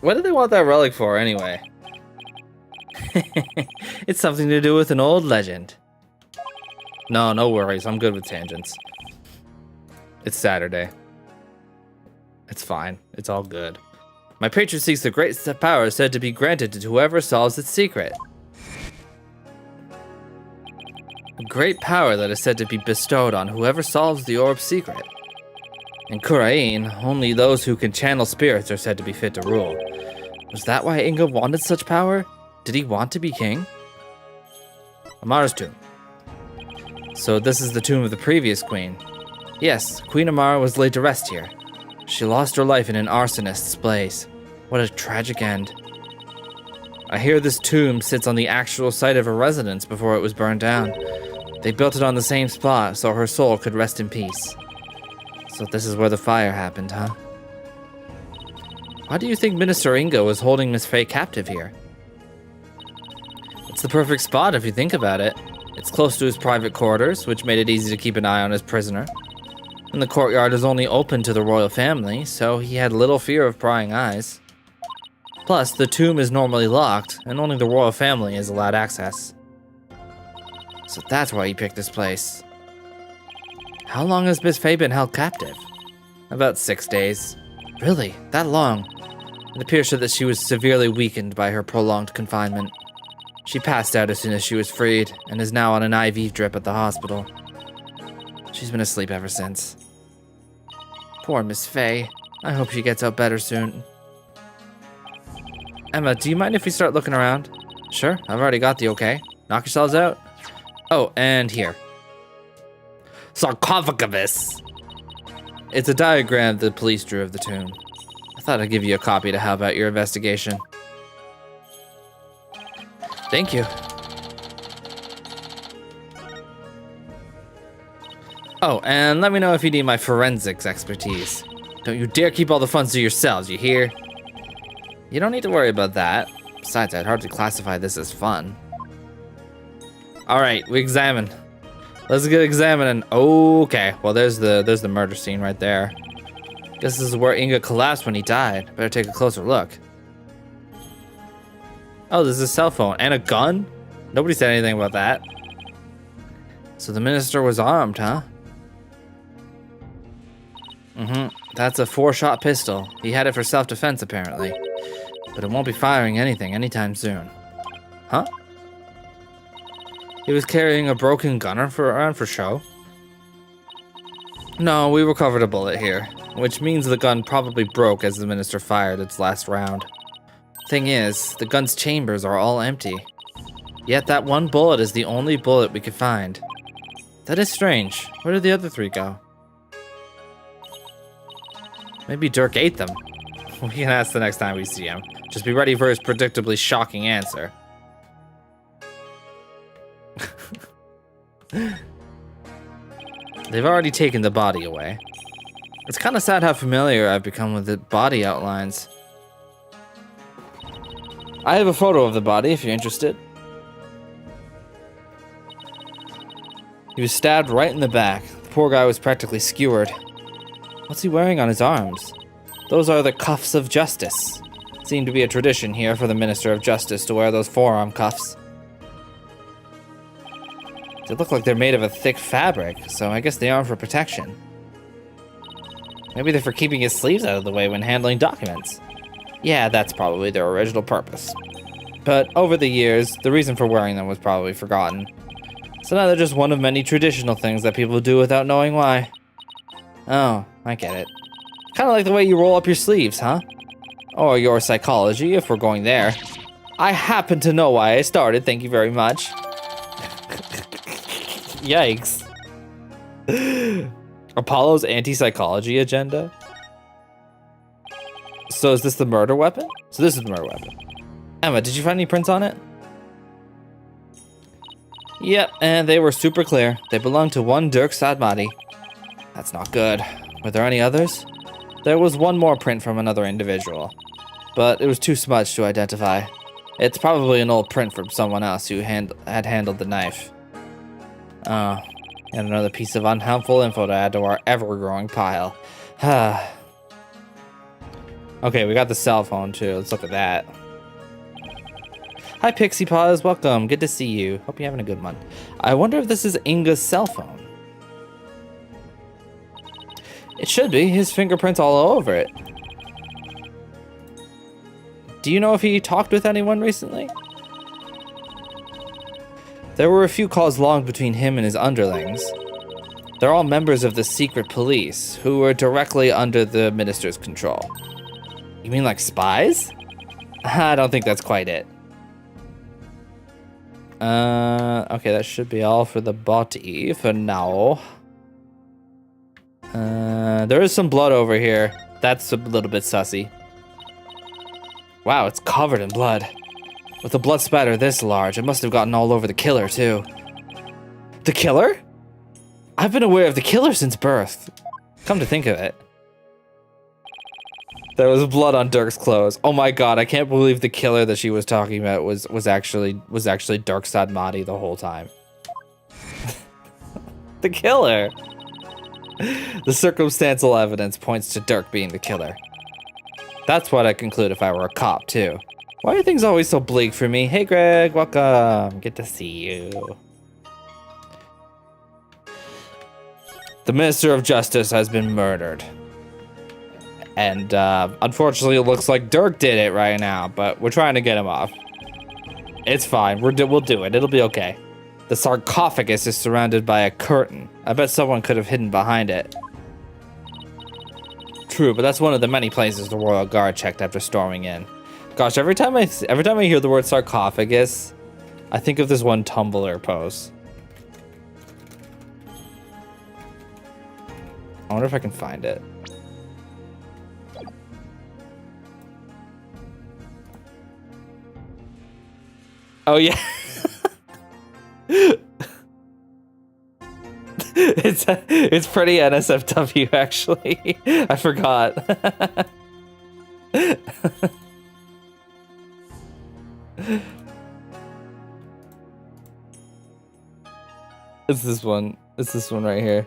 What do they want that relic for anyway? It's something to do with an old legend. No, no worries. I'm good with tangents. It's Saturday. It's fine. It's all good. My patron seeks the great power said to be granted to whoever solves its secret. A great power that is said to be bestowed on whoever solves the orb's secret. In Kurain, only those who can channel spirits are said to be fit to rule. Was that why Inga wanted such power? Did he want to be king? Amara's tomb. So this is the tomb of the previous queen. Yes, Queen Amara was laid to rest here. She lost her life in an arsonist's blaze. What a tragic end. I hear this tomb sits on the actual site of her residence before it was burned down. They built it on the same spot so her soul could rest in peace. So this is where the fire happened, huh? Why do you think Minister Inga was holding Miss Faye captive here? It's the perfect spot if you think about it. It's close to his private quarters, which made it easy to keep an eye on his prisoner. And the courtyard is only open to the royal family, so he had little fear of prying eyes. Plus, the tomb is normally locked, and only the royal family is allowed access. So that's why he picked this place. How long has Miss Faye been held captive? About 6 days. Really? That long? It appears that she was severely weakened by her prolonged confinement. She passed out as soon as she was freed, and is now on an IV drip at the hospital. She's been asleep ever since. Poor Miss Faye. I hope she gets out better soon. Emma, do you mind if we start looking around? Sure, I've already got the okay. Knock yourselves out. Oh, and here. Sarcophagus. It's a diagram the police drew of the tomb. I thought I'd give you a copy to help out your investigation. Thank you. Oh, and let me know if you need my forensics expertise. Don't you dare keep all the funds to yourselves, you hear? You don't need to worry about that. Besides, I'd hardly classify this as fun. Alright, we examine. Let's get examining. Okay, well there's the murder scene right there. Guess this is where Inga collapsed when he died. Better take a closer look. Oh, there's a cell phone and a gun? Nobody said anything about that. So the minister was armed, huh? That's a 4-shot pistol. He had it for self-defense, apparently. But it won't be firing anything anytime soon. Huh? He was carrying a broken gun around for show? No, we recovered a bullet here, which means the gun probably broke as the minister fired its last round. Thing is, the gun's chambers are all empty. Yet that one bullet is the only bullet we could find. That is strange. Where did the other 3 go? Maybe Dirk ate them. We can ask the next time we see him. Just be ready for his predictably shocking answer. They've already taken the body away. It's kind of sad how familiar I've become with the body outlines. I have a photo of the body if you're interested. He was stabbed right in the back. The poor guy was practically skewered. What's he wearing on his arms? Those are the cuffs of justice. Seemed to be a tradition here for the Minister of Justice to wear those forearm cuffs. They look like they're made of a thick fabric, so I guess they aren't for protection. Maybe they're for keeping his sleeves out of the way when handling documents. Yeah, that's probably their original purpose. But over the years, the reason for wearing them was probably forgotten. So now they're just one of many traditional things that people do without knowing why. Oh, I get it. Kind of like the way you roll up your sleeves, huh? Or your psychology, if we're going there. I happen to know why I started, thank you very much. Yikes. Apollo's anti-psychology agenda? So is this the murder weapon? So this is the murder weapon. Emma, did you find any prints on it? Yep, and they were super clear. They belonged to one Dirk Sadmati. That's not good. Were there any others? There was one more print from another individual, but it was too smudged to identify. It's probably an old print from someone else who had handled the knife. Oh, and another piece of unhelpful info to add to our ever-growing pile. Okay, we got the cell phone too. Let's look at that. Hi, Pixie Paws. Welcome. Good to see you. Hope you're having a good one. I wonder if this is Inga's cell phone. It should be. His fingerprints all over it. Do you know if he talked with anyone recently? There were a few calls logged between him and his underlings. They're all members of the secret police, who were directly under the minister's control. You mean like spies? I don't think that's quite it. Okay, that should be all for the body for now. There is some blood over here. That's a little bit sussy. Wow, it's covered in blood. With a blood spatter this large, it must have gotten all over the killer, too. The killer? I've been aware of the killer since birth. Come to think of it. There was blood on Dirk's clothes. Oh my god, I can't believe the killer that she was talking about was actually Dirk Sadmati the whole time. The killer! The circumstantial evidence points to Dirk being the killer. That's what I'd conclude if I were a cop, too. Why are things always so bleak for me? Hey, Greg, welcome. Good to see you. The Minister of Justice has been murdered. And, unfortunately, it looks like Dirk did it right now, but we're trying to get him off. It's fine. We'll do it. It'll be okay. The sarcophagus is surrounded by a curtain. I bet someone could have hidden behind it. True, but that's one of the many places the Royal Guard checked after storming in. Gosh, every time I hear the word sarcophagus, I think of this one Tumblr pose. I wonder if I can find it. Oh yeah. It's pretty NSFW actually. I forgot. It's this one. It's this one right here.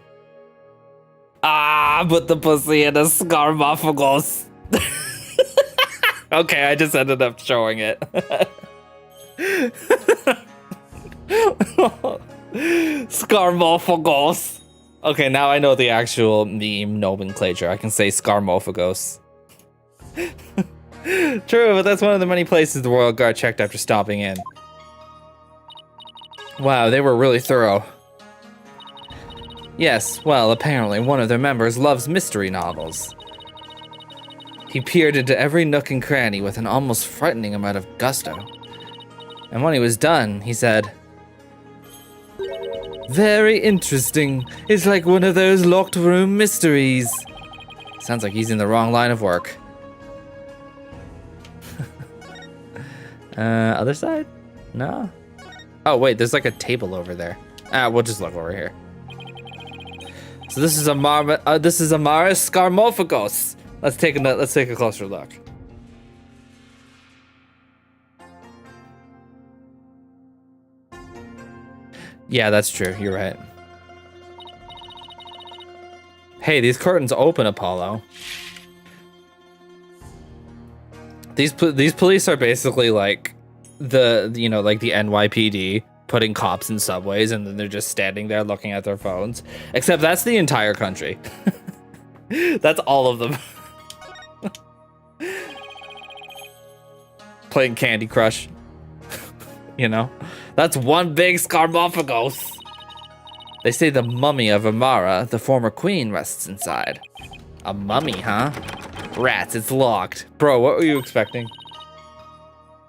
Ah, put the pussy in a scarmophagos. Okay, I just ended up showing it. Scarmophagos. Okay, now I know the actual meme nomenclature. I can say scarmophagos. True, but that's one of the many places the Royal Guard checked after stopping in. Wow, they were really thorough. Yes, well, apparently one of their members loves mystery novels. He peered into every nook and cranny with an almost frightening amount of gusto. And when he was done, he said, "Very interesting. It's like one of those locked room mysteries." Sounds like he's in the wrong line of work. Other side? No. Oh wait, there's like a table over there. We'll just look over here. So this is Amara Scarmophagos. Let's take a closer look. Yeah, that's true. You're right. Hey, these curtains open, Apollo. These police are basically like the NYPD putting cops in subways, and then they're just standing there looking at their phones. Except that's the entire country. That's all of them. Playing Candy Crush. You know? That's one big Scarmophagos. They say the mummy of Amara, the former queen, rests inside. A mummy, huh? Rats, it's locked. Bro, what were you expecting?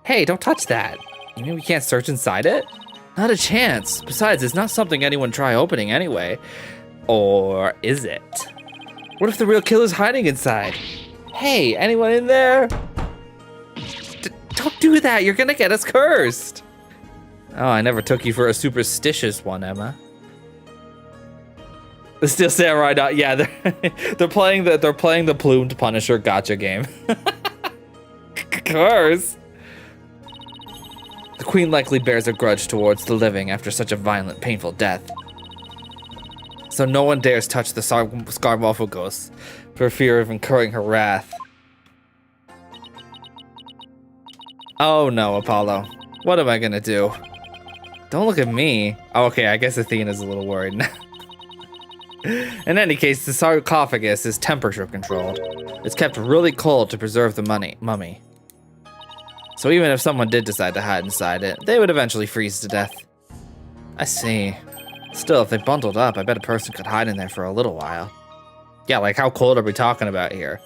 Hey, don't touch that. You mean we can't search inside it? Not a chance. Besides, it's not something anyone try opening anyway. Or is it? What if the real killer's hiding inside? Hey, anyone in there? Don't do that, you're gonna get us cursed. Oh, I never took you for a superstitious one, Emma. The Steel Samurai, yeah, they're playing the plumed Punisher gotcha game. Curse. The queen likely bears a grudge towards the living after such a violent, painful death. So no one dares touch the Scarmophagos for fear of incurring her wrath. Oh no, Apollo. What am I gonna do? Don't look at me. Oh, okay, I guess Athena's a little worried. In any case, the sarcophagus is temperature controlled. It's kept really cold to preserve the mummy. So even if someone did decide to hide inside it, they would eventually freeze to death. I see. Still, if they bundled up, I bet a person could hide in there for a little while. Yeah, like how cold are we talking about here?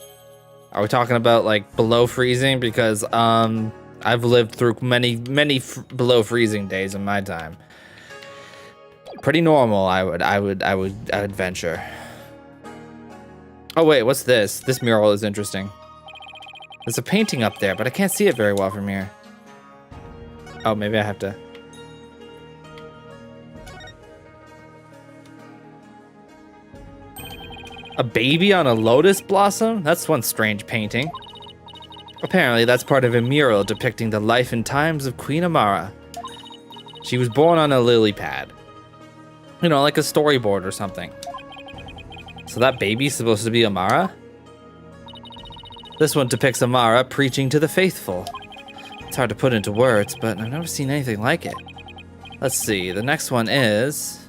Are we talking about like below freezing? Because I've lived through many below freezing days in my time. Pretty normal, I would venture. Oh wait, what's this? This mural is interesting. There's a painting up there, but I can't see it very well from here. Oh, maybe I have to. A baby on a lotus blossom? That's one strange painting. Apparently, that's part of a mural depicting the life and times of Queen Amara. She was born on a lily pad. You know, like a storyboard or something. So that baby's supposed to be Amara? This one depicts Amara preaching to the faithful. It's hard to put into words, but I've never seen anything like it. Let's see, the next one is...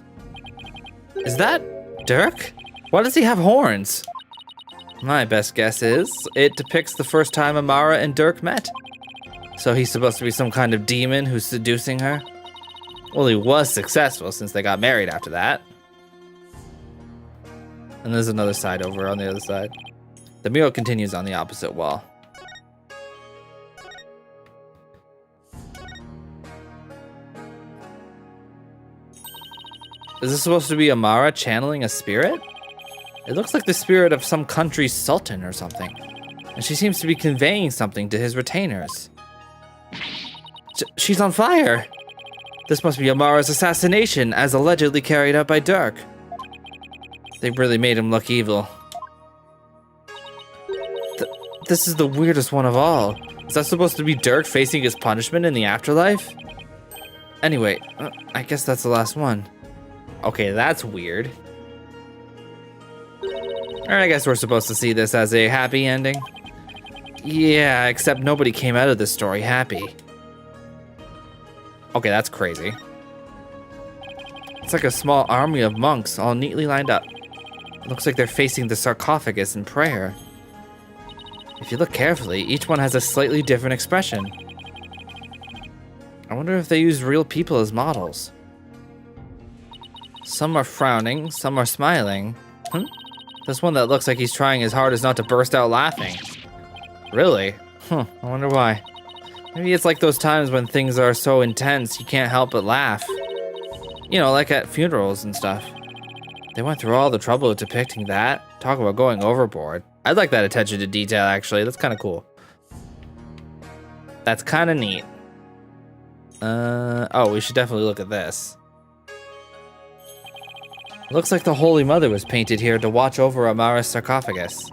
Is that Dirk? Why does he have horns? My best guess is it depicts the first time Amara and Dirk met. So he's supposed to be some kind of demon who's seducing her? Well, he was successful since they got married after that. And there's another side over on the other side. The mural continues on the opposite wall. Is this supposed to be Amara channeling a spirit? It looks like the spirit of some country's sultan or something. And she seems to be conveying something to his retainers. She's on fire! This must be Amara's assassination, as allegedly carried out by Dirk. They really made him look evil. This is the weirdest one of all. Is that supposed to be Dirk facing his punishment in the afterlife? Anyway, I guess that's the last one. Okay, that's weird. I guess we're supposed to see this as a happy ending. Yeah, except nobody came out of this story happy. Okay, that's crazy. It's like a small army of monks all neatly lined up. It looks like they're facing the sarcophagus in prayer. If you look carefully, each one has a slightly different expression. I wonder if they use real people as models. Some are frowning, some are smiling. There's one that looks like he's trying his hardest not to burst out laughing. Really? I wonder why. Maybe it's like those times when things are so intense you can't help but laugh. You know, like at funerals and stuff. They went through all the trouble of depicting that. Talk about going overboard. I'd like that attention to detail, actually. That's kind of cool. That's kind of neat. Oh, we should definitely look at this. Looks like the Holy Mother was painted here to watch over Amara's sarcophagus.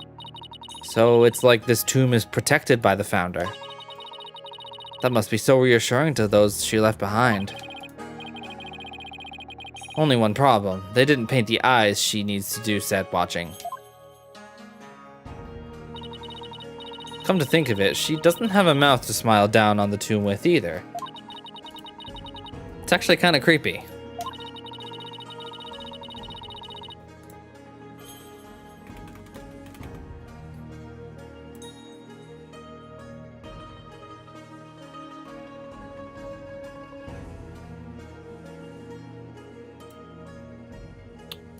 So it's like this tomb is protected by the founder. That must be so reassuring to those she left behind. Only one problem. They didn't paint the eyes she needs to do said watching. Come to think of it, she doesn't have a mouth to smile down on the tomb with either. It's actually kind of creepy.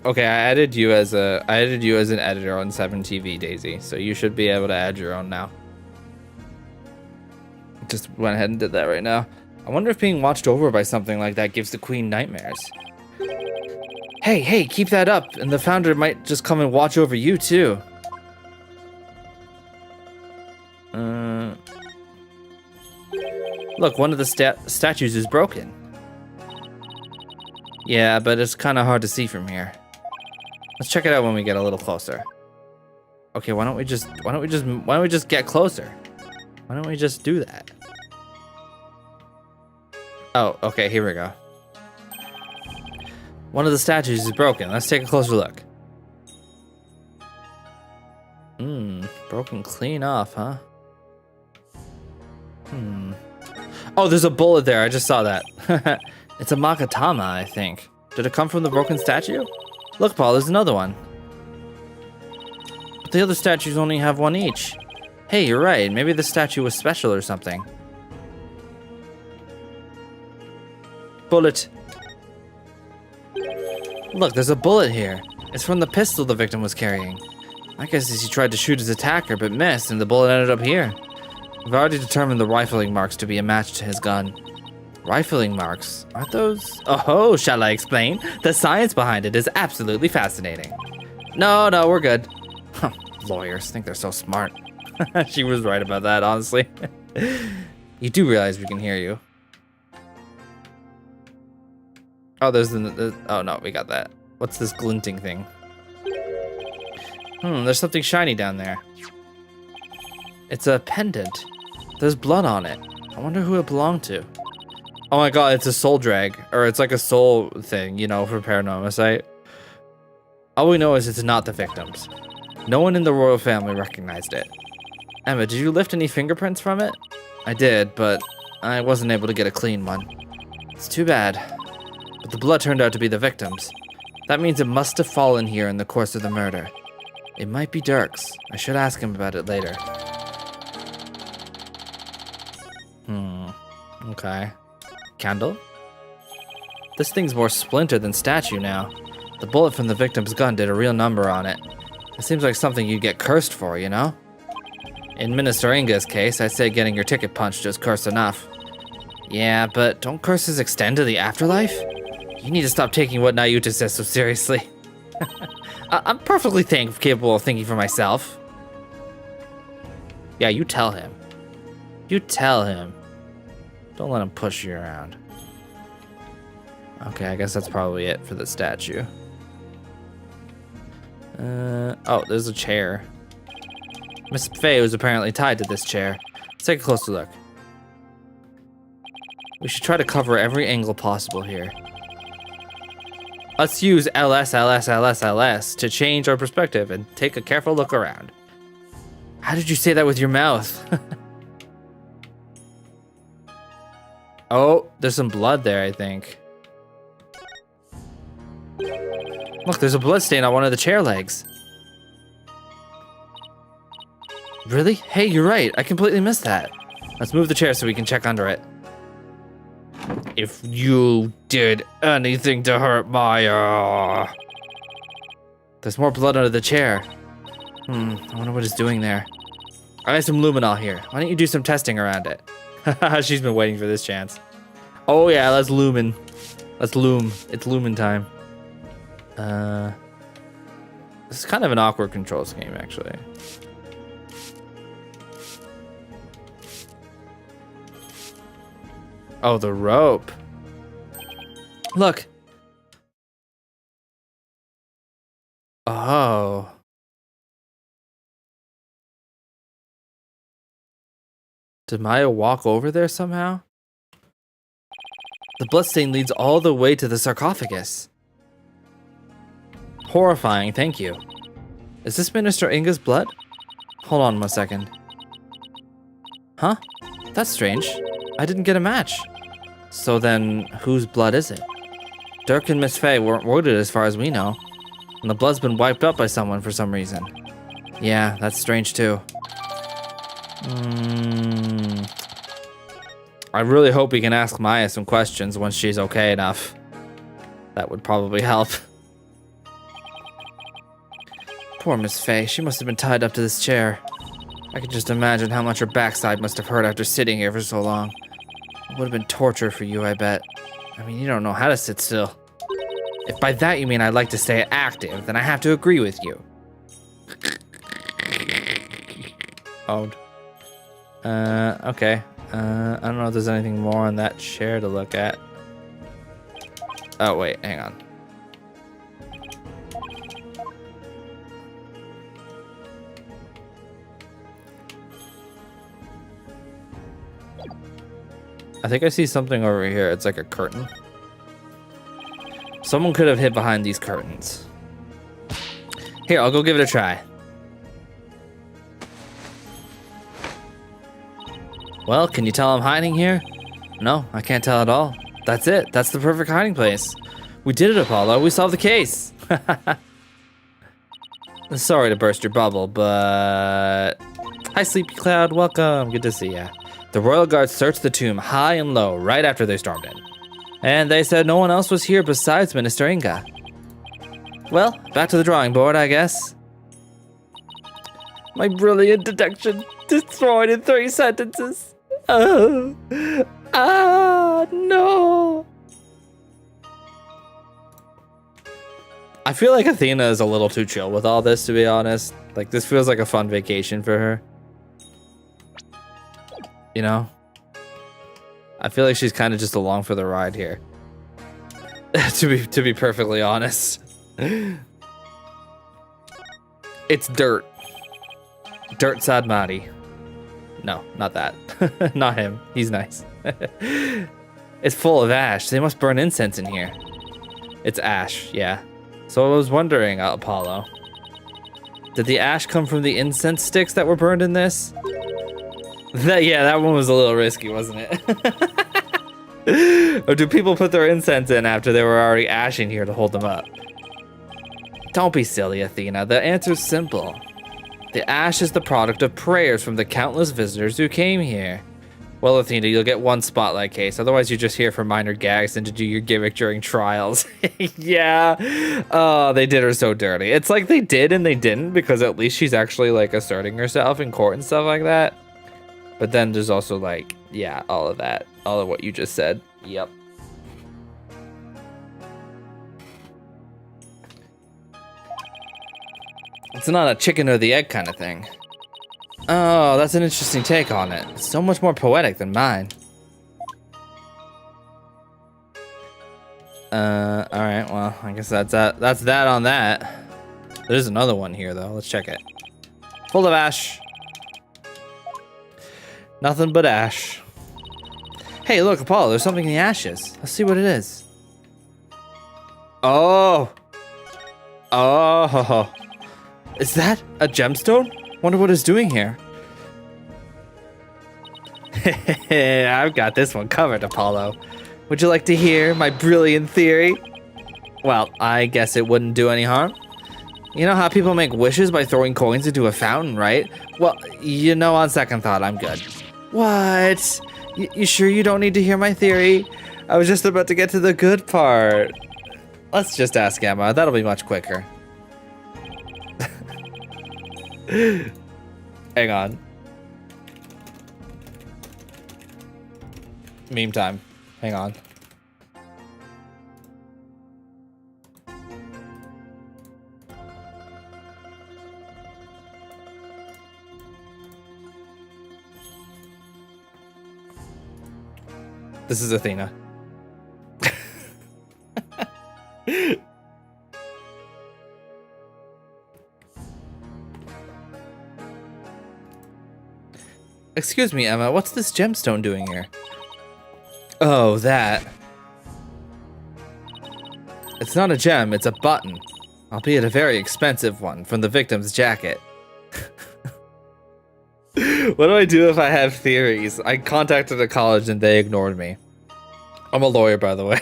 Okay, I added you as an editor on 7TV, Daisy, so you should be able to add your own now. Just went ahead and did that right now. I wonder if being watched over by something like that gives the queen nightmares. Hey, keep that up, and the founder might just come and watch over you too. Look, one of the statues is broken. Yeah, but it's kind of hard to see from here. Let's check it out when we get a little closer. Okay, why don't we just get closer? Why don't we just do that? Oh, okay, here we go. One of the statues is broken. Let's take a closer look. Broken clean off, huh? Oh, there's a bullet there. I just saw that. It's a Makatama, I think. Did it come from the broken statue? Look, Paul, there's another one. But the other statues only have one each. Hey, you're right. Maybe the statue was special or something. Bullet. Look, there's a bullet here. It's from the pistol the victim was carrying. I guess he tried to shoot his attacker but missed, and the bullet ended up here. I've already determined the rifling marks to be a match to his gun. Rifling marks? Aren't those? Oh, shall I explain? The science behind it is absolutely fascinating. No, we're good. Lawyers think they're so smart. She was right about that, honestly. You do realize we can hear you. Oh, there's oh no, we got that. What's this glinting thing? There's something shiny down there. It's a pendant. There's blood on it. I wonder who it belonged to. Oh my god, it's a soul drag. Or it's like a soul thing, you know, for Paranormal Site. All we know is it's not the victim's. No one in the royal family recognized it. Emma, did you lift any fingerprints from it? I did, but I wasn't able to get a clean one. It's too bad. But the blood turned out to be the victim's. That means it must have fallen here in the course of the murder. It might be Dirk's. I should ask him about it later. Okay. Candle? This thing's more splintered than statue now. The bullet from the victim's gun did a real number on it. It seems like something you'd get cursed for, you know? In Minister Inga's case, I'd say getting your ticket punched is curse enough. Yeah, but don't curses extend to the afterlife? You need to stop taking what Nayuta says so seriously. I'm perfectly capable of thinking for myself. Yeah, you tell him. You tell him. Don't let him push you around. Okay, I guess that's probably it for the statue. Oh, there's a chair. Miss Fey was apparently tied to this chair. Let's take a closer look. We should try to cover every angle possible here. Let's use LS to change our perspective and take a careful look around. How did you say that with your mouth? Oh, there's some blood there, I think. Look, there's a blood stain on one of the chair legs. Really? Hey, you're right. I completely missed that. Let's move the chair so we can check under it. If you did anything to hurt Maya. There's more blood under the chair. I wonder what it's doing there. I have some luminol here. Why don't you do some testing around it? She's been waiting for this chance. Oh yeah, let's lumen. Let's loom. It's lumen time. This is kind of an awkward control scheme, actually. Oh, the rope. Look. Oh. Did Maya walk over there somehow? The bloodstain leads all the way to the sarcophagus. Horrifying, thank you. Is this Minister Inga's blood? Hold on 1 second. Huh? That's strange. I didn't get a match. So then, whose blood is it? Dirk and Miss Fey weren't wounded as far as we know. And the blood's been wiped up by someone for some reason. Yeah, that's strange too. I really hope we can ask Maya some questions once she's okay enough. That would probably help. Poor Miss Fey, she must have been tied up to this chair. I can just imagine how much her backside must have hurt after sitting here for so long. It would have been torture for you, I bet. I mean, you don't know how to sit still. If by that you mean I'd like to stay active, then I have to agree with you. Oh. Okay. I don't know if there's anything more on that chair to look at. Oh, wait, hang on. I think I see something over here. It's like a curtain. Someone could have hid behind these curtains. Here, I'll go give it a try. Well, can you tell I'm hiding here? No, I can't tell at all. That's it. That's the perfect hiding place. We did it, Apollo. We solved the case. Sorry to burst your bubble, but... Hi, Sleepy Cloud. Welcome. Good to see ya. The Royal Guards searched the tomb high and low right after they stormed in. And they said no one else was here besides Minister Inga. Well, back to the drawing board, I guess. My brilliant deduction destroyed in 3 sentences. Oh. No. I feel like Athena is a little too chill with all this, to be honest. Like, this feels like a fun vacation for her. You know? I feel like she's kind of just along for the ride here. to be perfectly honest. It's dirt. Dirt Sadmati. No, not that. Not him. He's nice. It's full of ash. They must burn incense in here. It's ash, yeah. So I was wondering, Apollo. Did the ash come from the incense sticks that were burned in this? Yeah, that one was a little risky, wasn't it? Or do people put their incense in after they were already ashing here to hold them up? Don't be silly, Athena. The answer's simple. The ash is the product of prayers from the countless visitors who came here. Well, Athena, you'll get 1 spotlight case. Otherwise, you're just here for minor gags and to do your gimmick during trials. Yeah. Oh, they did her so dirty. It's like they did and they didn't, because at least she's actually, like, asserting herself in court and stuff like that. But then there's also, like, yeah, all of that. All of what you just said. Yep. It's not a chicken or the egg kind of thing. Oh, that's an interesting take on it. It's so much more poetic than mine. Alright, well, I guess that's that on that. There's another one here, though. Let's check it. Full of ash. Nothing but ash. Hey, look, Apollo, there's something in the ashes. Let's see what it is. Oh. Oh. Is that a gemstone? Wonder what it's doing here. I've got this one covered, Apollo. Would you like to hear my brilliant theory? Well, I guess it wouldn't do any harm. You know how people make wishes by throwing coins into a fountain, right? Well, you know, on second thought, I'm good. What? You sure you don't need to hear my theory? I was just about to get to the good part. Let's just ask Emma. That'll be much quicker. Hang on. Meme time. Hang on. This is Athena. Excuse me, Emma, what's this gemstone doing here? Oh, that. It's not a gem, it's a button. Albeit a very expensive one from the victim's jacket. What do I do if I have theories? I contacted a college and they ignored me. I'm a lawyer, by the way.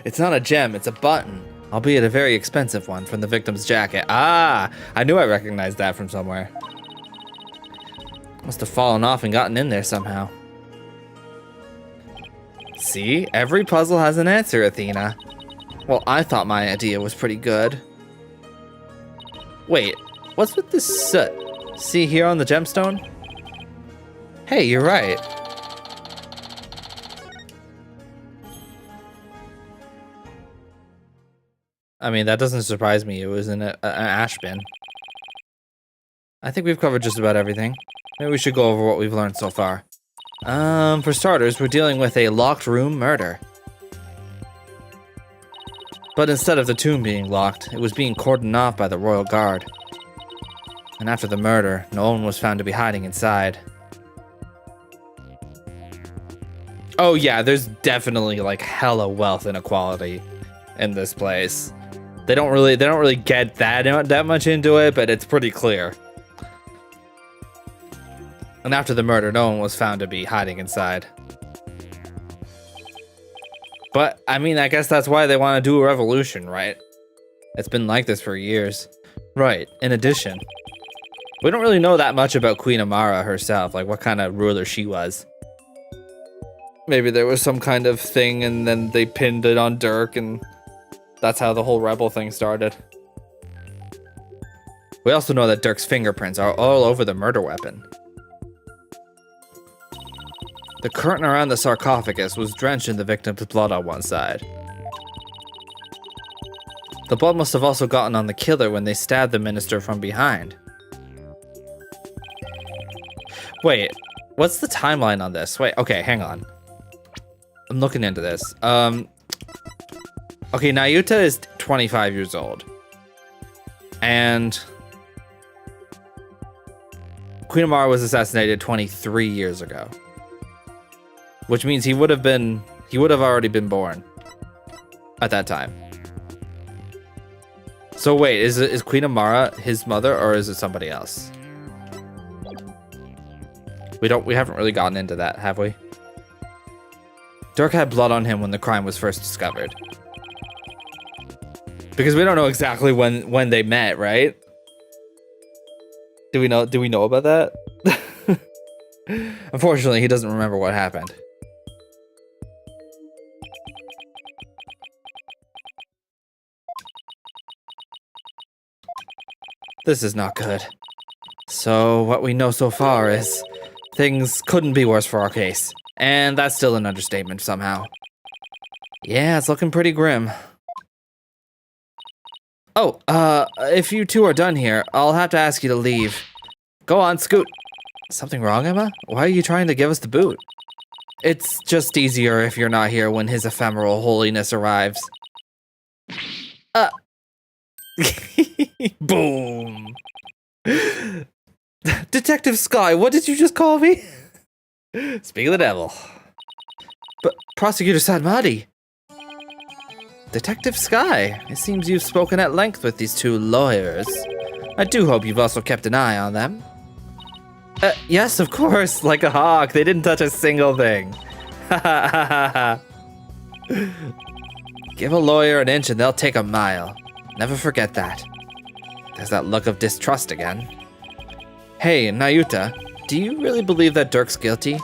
It's not a gem, it's a button. Albeit a very expensive one from the victim's jacket. Ah, I knew I recognized that from somewhere. Must have fallen off and gotten in there somehow. See, every puzzle has an answer, Athena. Well, I thought my idea was pretty good. Wait, what's with this soot? See here on the gemstone? Hey, you're right. I mean, that doesn't surprise me. It was in an ash bin. I think we've covered just about everything. Maybe we should go over what we've learned so far. For starters, we're dealing with a locked room murder. But instead of the tomb being locked, it was being cordoned off by the royal guard. And after the murder, no one was found to be hiding inside. Oh yeah, there's definitely like hella wealth inequality in this place. They don't really get that much into it, but it's pretty clear. And after the murder, no one was found to be hiding inside. But, I mean, I guess that's why they want to do a revolution, right? It's been like this for years. Right, in addition, we don't really know that much about Queen Amara herself, like what kind of ruler she was. Maybe there was some kind of thing and then they pinned it on Dirk and that's how the whole rebel thing started. We also know that Dirk's fingerprints are all over the murder weapon. The curtain around the sarcophagus was drenched in the victim's blood on one side. The blood must have also gotten on the killer when they stabbed the minister from behind. Wait, what's the timeline on this? Wait, okay, hang on. I'm looking into this. Okay, Nayuta is 25 years old. And Queen Amara was assassinated 23 years ago. Which means he would have already been born at that time. So wait, is Queen Amara his mother or is it somebody else? We haven't really gotten into that, have we? Dirk had blood on him when the crime was first discovered. Because we don't know exactly when they met, right? Do we know about that? Unfortunately, he doesn't remember what happened. This is not good. So, what we know so far is things couldn't be worse for our case. And that's still an understatement somehow. Yeah, it's looking pretty grim. Oh, if you two are done here, I'll have to ask you to leave. Go on, scoot. Something wrong, Emma? Why are you trying to give us the boot? It's just easier if you're not here when his ephemeral holiness arrives. Boom. Detective Sky, what did you just call me? Speak of the devil. But Prosecutor Sadmati. Detective Sky, it seems you've spoken at length with these two lawyers. I do hope you've also kept an eye on them. Yes, of course, like a hawk. They didn't touch a single thing. Give a lawyer an inch and they'll take a mile. Never forget that. There's that look of distrust again. Hey, Nayuta, do you really believe that Dirk's guilty?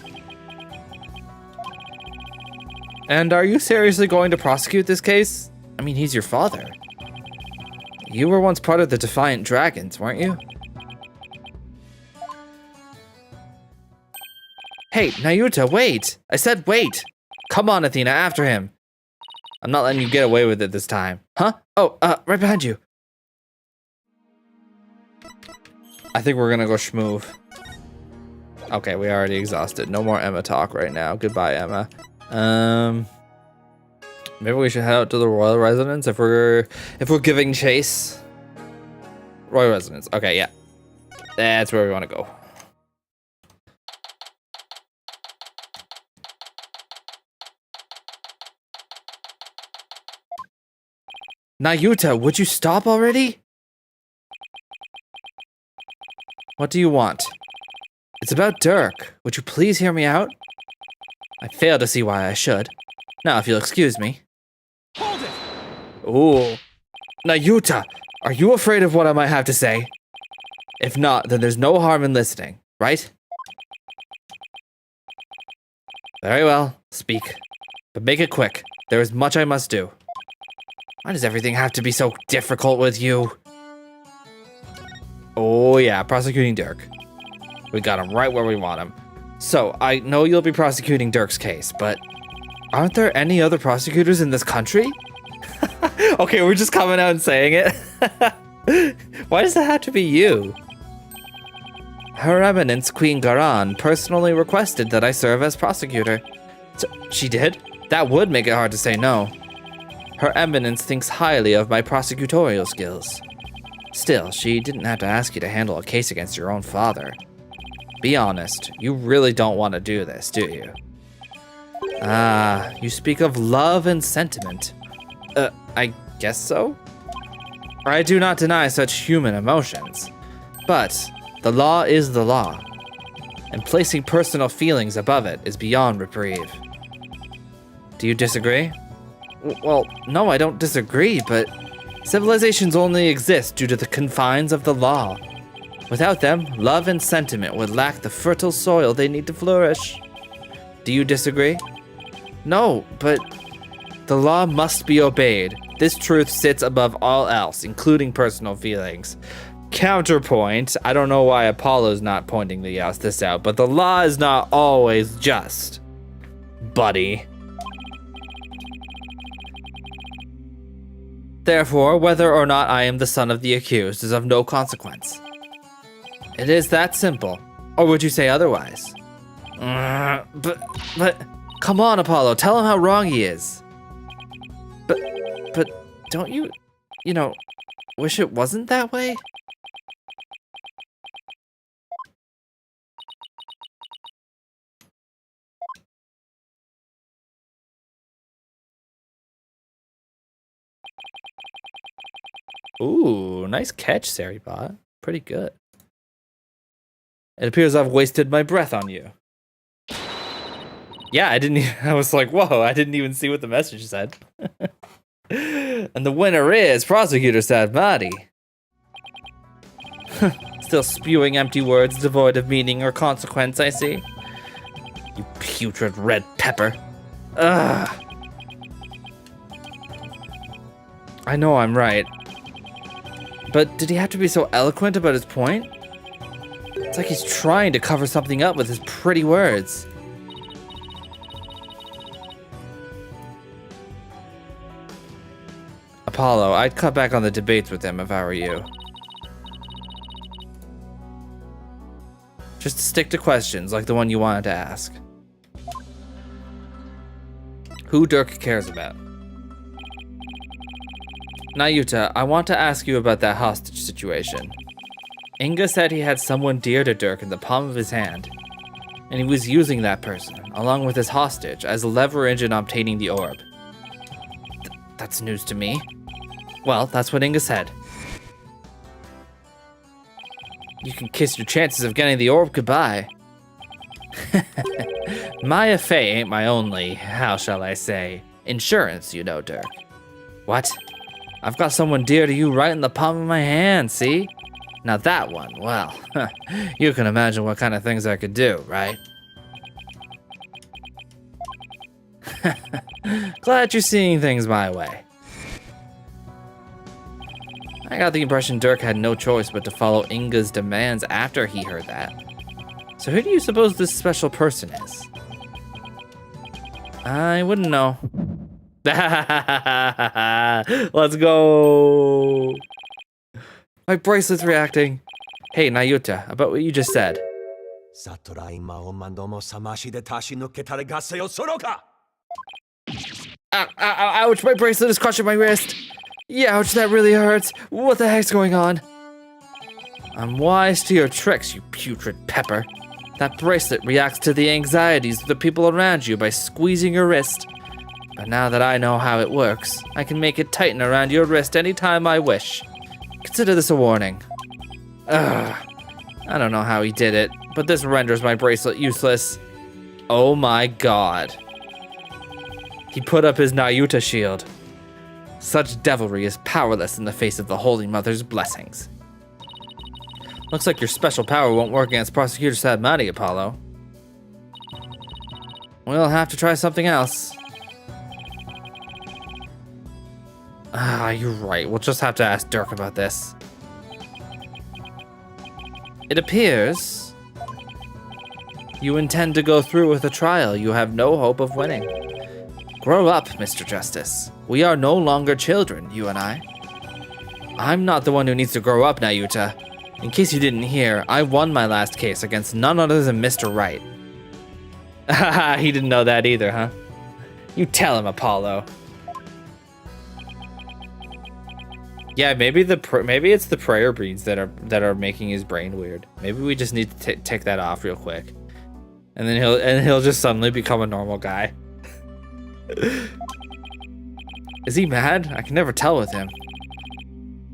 And are you seriously going to prosecute this case? I mean, he's your father. You were once part of the Defiant Dragons, weren't you? Hey, Nayuta, wait! I said wait! Come on, Athena, after him! I'm not letting you get away with it this time. Huh? Oh, right behind you. I think we're gonna go schmoove. Okay, we already exhausted. No more Emma talk right now. Goodbye, Emma. Maybe we should head out to the royal residence if we're giving chase. Royal residence. Okay, yeah. That's where we want to go. Nayuta, would you stop already? What do you want? It's about Dirk. Would you please hear me out? I fail to see why I should. Now, if you'll excuse me. Hold it! Ooh. Nayuta, are you afraid of what I might have to say? If not, then there's no harm in listening, right? Very well, speak. But make it quick. There is much I must do. Why does everything have to be so difficult with you? Oh yeah, prosecuting Dirk. We got him right where we want him. So, I know you'll be prosecuting Dirk's case, but aren't there any other prosecutors in this country? Okay, we're just coming out and saying it. Why does it have to be you? Her Eminence Queen Garan personally requested that I serve as prosecutor. So, she did? That would make it hard to say no. Her Eminence thinks highly of my prosecutorial skills. Still, she didn't have to ask you to handle a case against your own father. Be honest, you really don't want to do this, do you? Ah, you speak of love and sentiment. I guess so? I do not deny such human emotions. But the law is the law, and placing personal feelings above it is beyond reprieve. Do you disagree? Well, no, I don't disagree, but civilizations only exist due to the confines of the law. Without them, love and sentiment would lack the fertile soil they need to flourish. Do you disagree? No, but the law must be obeyed. This truth sits above all else, including personal feelings. Counterpoint, I don't know why Apollo's not pointing this out, but the law is not always just, buddy. Therefore, whether or not I am the son of the accused is of no consequence. It is that simple. Or would you say otherwise? But, come on, Apollo, tell him how wrong he is. But don't you wish it wasn't that way? Ooh, nice catch, Saribot. Pretty good. It appears I've wasted my breath on you. Yeah, I was like, whoa, I didn't even see what the message said. And the winner is Prosecutor Sadmati. Still spewing empty words devoid of meaning or consequence, I see. You putrid red pepper. Ugh. I know I'm right. But did he have to be so eloquent about his point? It's like he's trying to cover something up with his pretty words. Apollo, I'd cut back on the debates with him if I were you. Just stick to questions like the one you wanted to ask. Who Dirk cares about? Nayuta, I want to ask you about that hostage situation. Inga said he had someone dear to Dirk in the palm of his hand, and he was using that person, along with his hostage, as leverage in obtaining the orb. That's news to me. Well, that's what Inga said. You can kiss your chances of getting the orb goodbye. Maya Fey ain't my only, how shall I say, insurance, you know, Dirk. What? I've got someone dear to you right in the palm of my hand, see? Now that one, well, you can imagine what kind of things I could do, right? Glad you're seeing things my way. I got the impression Dirk had no choice but to follow Inga's demands after he heard that. So who do you suppose this special person is? I wouldn't know. Let's go. My bracelet's reacting. Hey, Nayuta, about what you just said. Ouch, my bracelet is crushing my wrist. Yeah, ouch, that really hurts. What the heck's going on? I'm wise to your tricks, you putrid pepper. That bracelet reacts to the anxieties of the people around you by squeezing your wrist. But now that I know how it works, I can make it tighten around your wrist anytime I wish. Consider this a warning. Ugh. I don't know how he did it, but this renders my bracelet useless. Oh my god. He put up his Nayuta shield. Such devilry is powerless in the face of the Holy Mother's blessings. Looks like your special power won't work against Prosecutor Sadmati, Apollo. We'll have to try something else. You're right. We'll just have to ask Dirk about this. It appears you intend to go through with a trial you have no hope of winning. Grow up, Mr. Justice. We are no longer children, you and I. I'm not the one who needs to grow up, Nayuta. In case you didn't hear, I won my last case against none other than Mr. Right. Haha, he didn't know that either, huh? You tell him, Apollo. Yeah, maybe it's the prayer beads that are making his brain weird. Maybe we just need to take that off real quick, and then he'll just suddenly become a normal guy. Is he mad? I can never tell with him.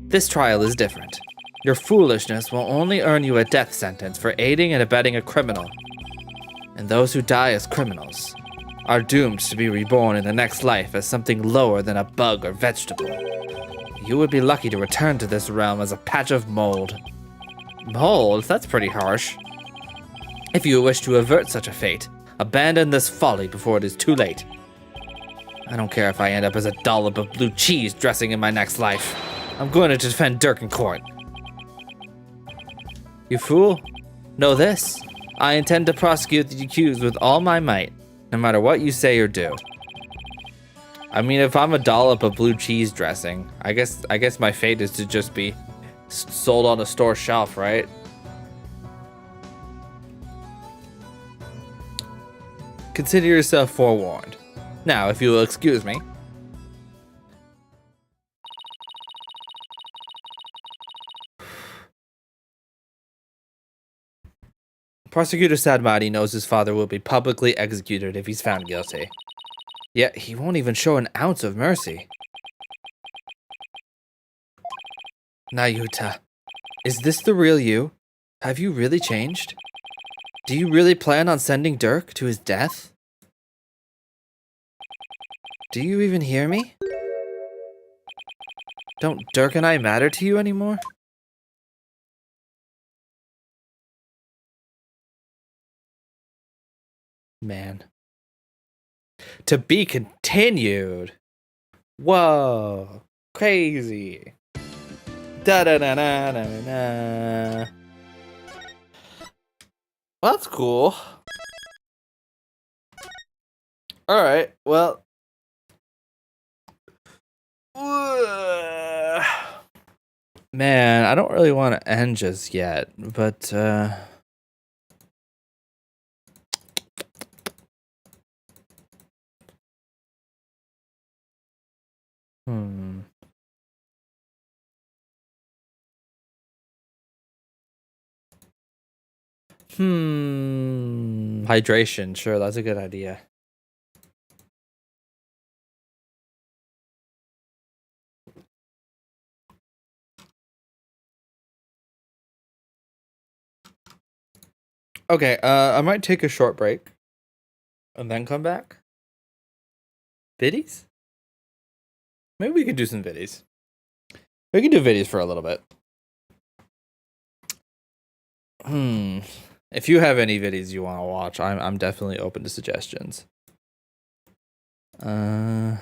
This trial is different. Your foolishness will only earn you a death sentence for aiding and abetting a criminal. And those who die as criminals are doomed to be reborn in the next life as something lower than a bug or vegetable. You would be lucky to return to this realm as a patch of mold. Mold? That's pretty harsh. If you wish to avert such a fate, abandon this folly before it is too late. I don't care if I end up as a dollop of blue cheese dressing in my next life. I'm going to defend Dirk in court. You fool. Know this. I intend to prosecute the accused with all my might, no matter what you say or do. I mean, if I'm a dollop of blue cheese dressing, I guess my fate is to just be sold on a store shelf, right? Consider yourself forewarned. Now, if you will excuse me. Prosecutor Sadmati knows his father will be publicly executed if he's found guilty. Yet he won't even show an ounce of mercy. Nayuta, is this the real you? Have you really changed? Do you really plan on sending Dirk to his death? Do you even hear me? Don't Dirk and I matter to you anymore? Man. To be continued. Whoa. Crazy. Da da da da da da. Well, that's cool. Alright, well. Man, I don't really want to end just yet, but hydration, sure, that's a good idea. Okay, I might take a short break and then come back. Viddies? Maybe we could do some viddies. We can do viddies for a little bit. If you have any viddies you want to watch, I'm definitely open to suggestions. Do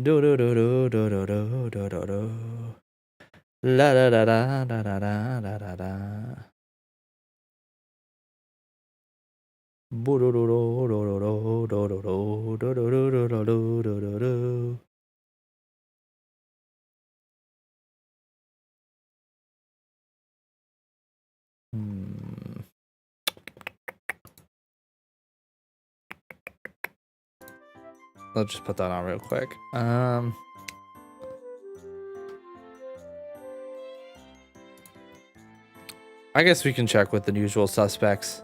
do do do do do do do do do. La da da da da da da da da da. Boo do do do do do do do do do do do do do do do do. I'll just put that on real quick. I guess we can check with the usual suspects.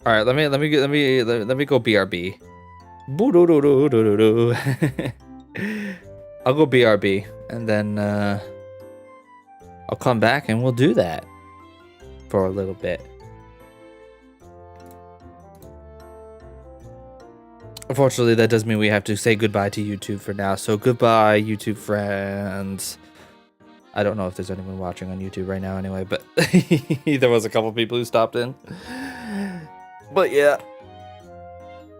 All right, let me go BRB. Boo do do do do do do. I'll go BRB, and then I'll come back and we'll do that for a little bit. Unfortunately, that does mean we have to say goodbye to YouTube for now. So goodbye, YouTube friends. I don't know if there's anyone watching on YouTube right now anyway, but there was a couple people who stopped in. But yeah,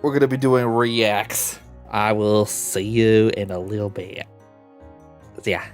we're going to be doing reacts. I will see you in a little bit. Yeah.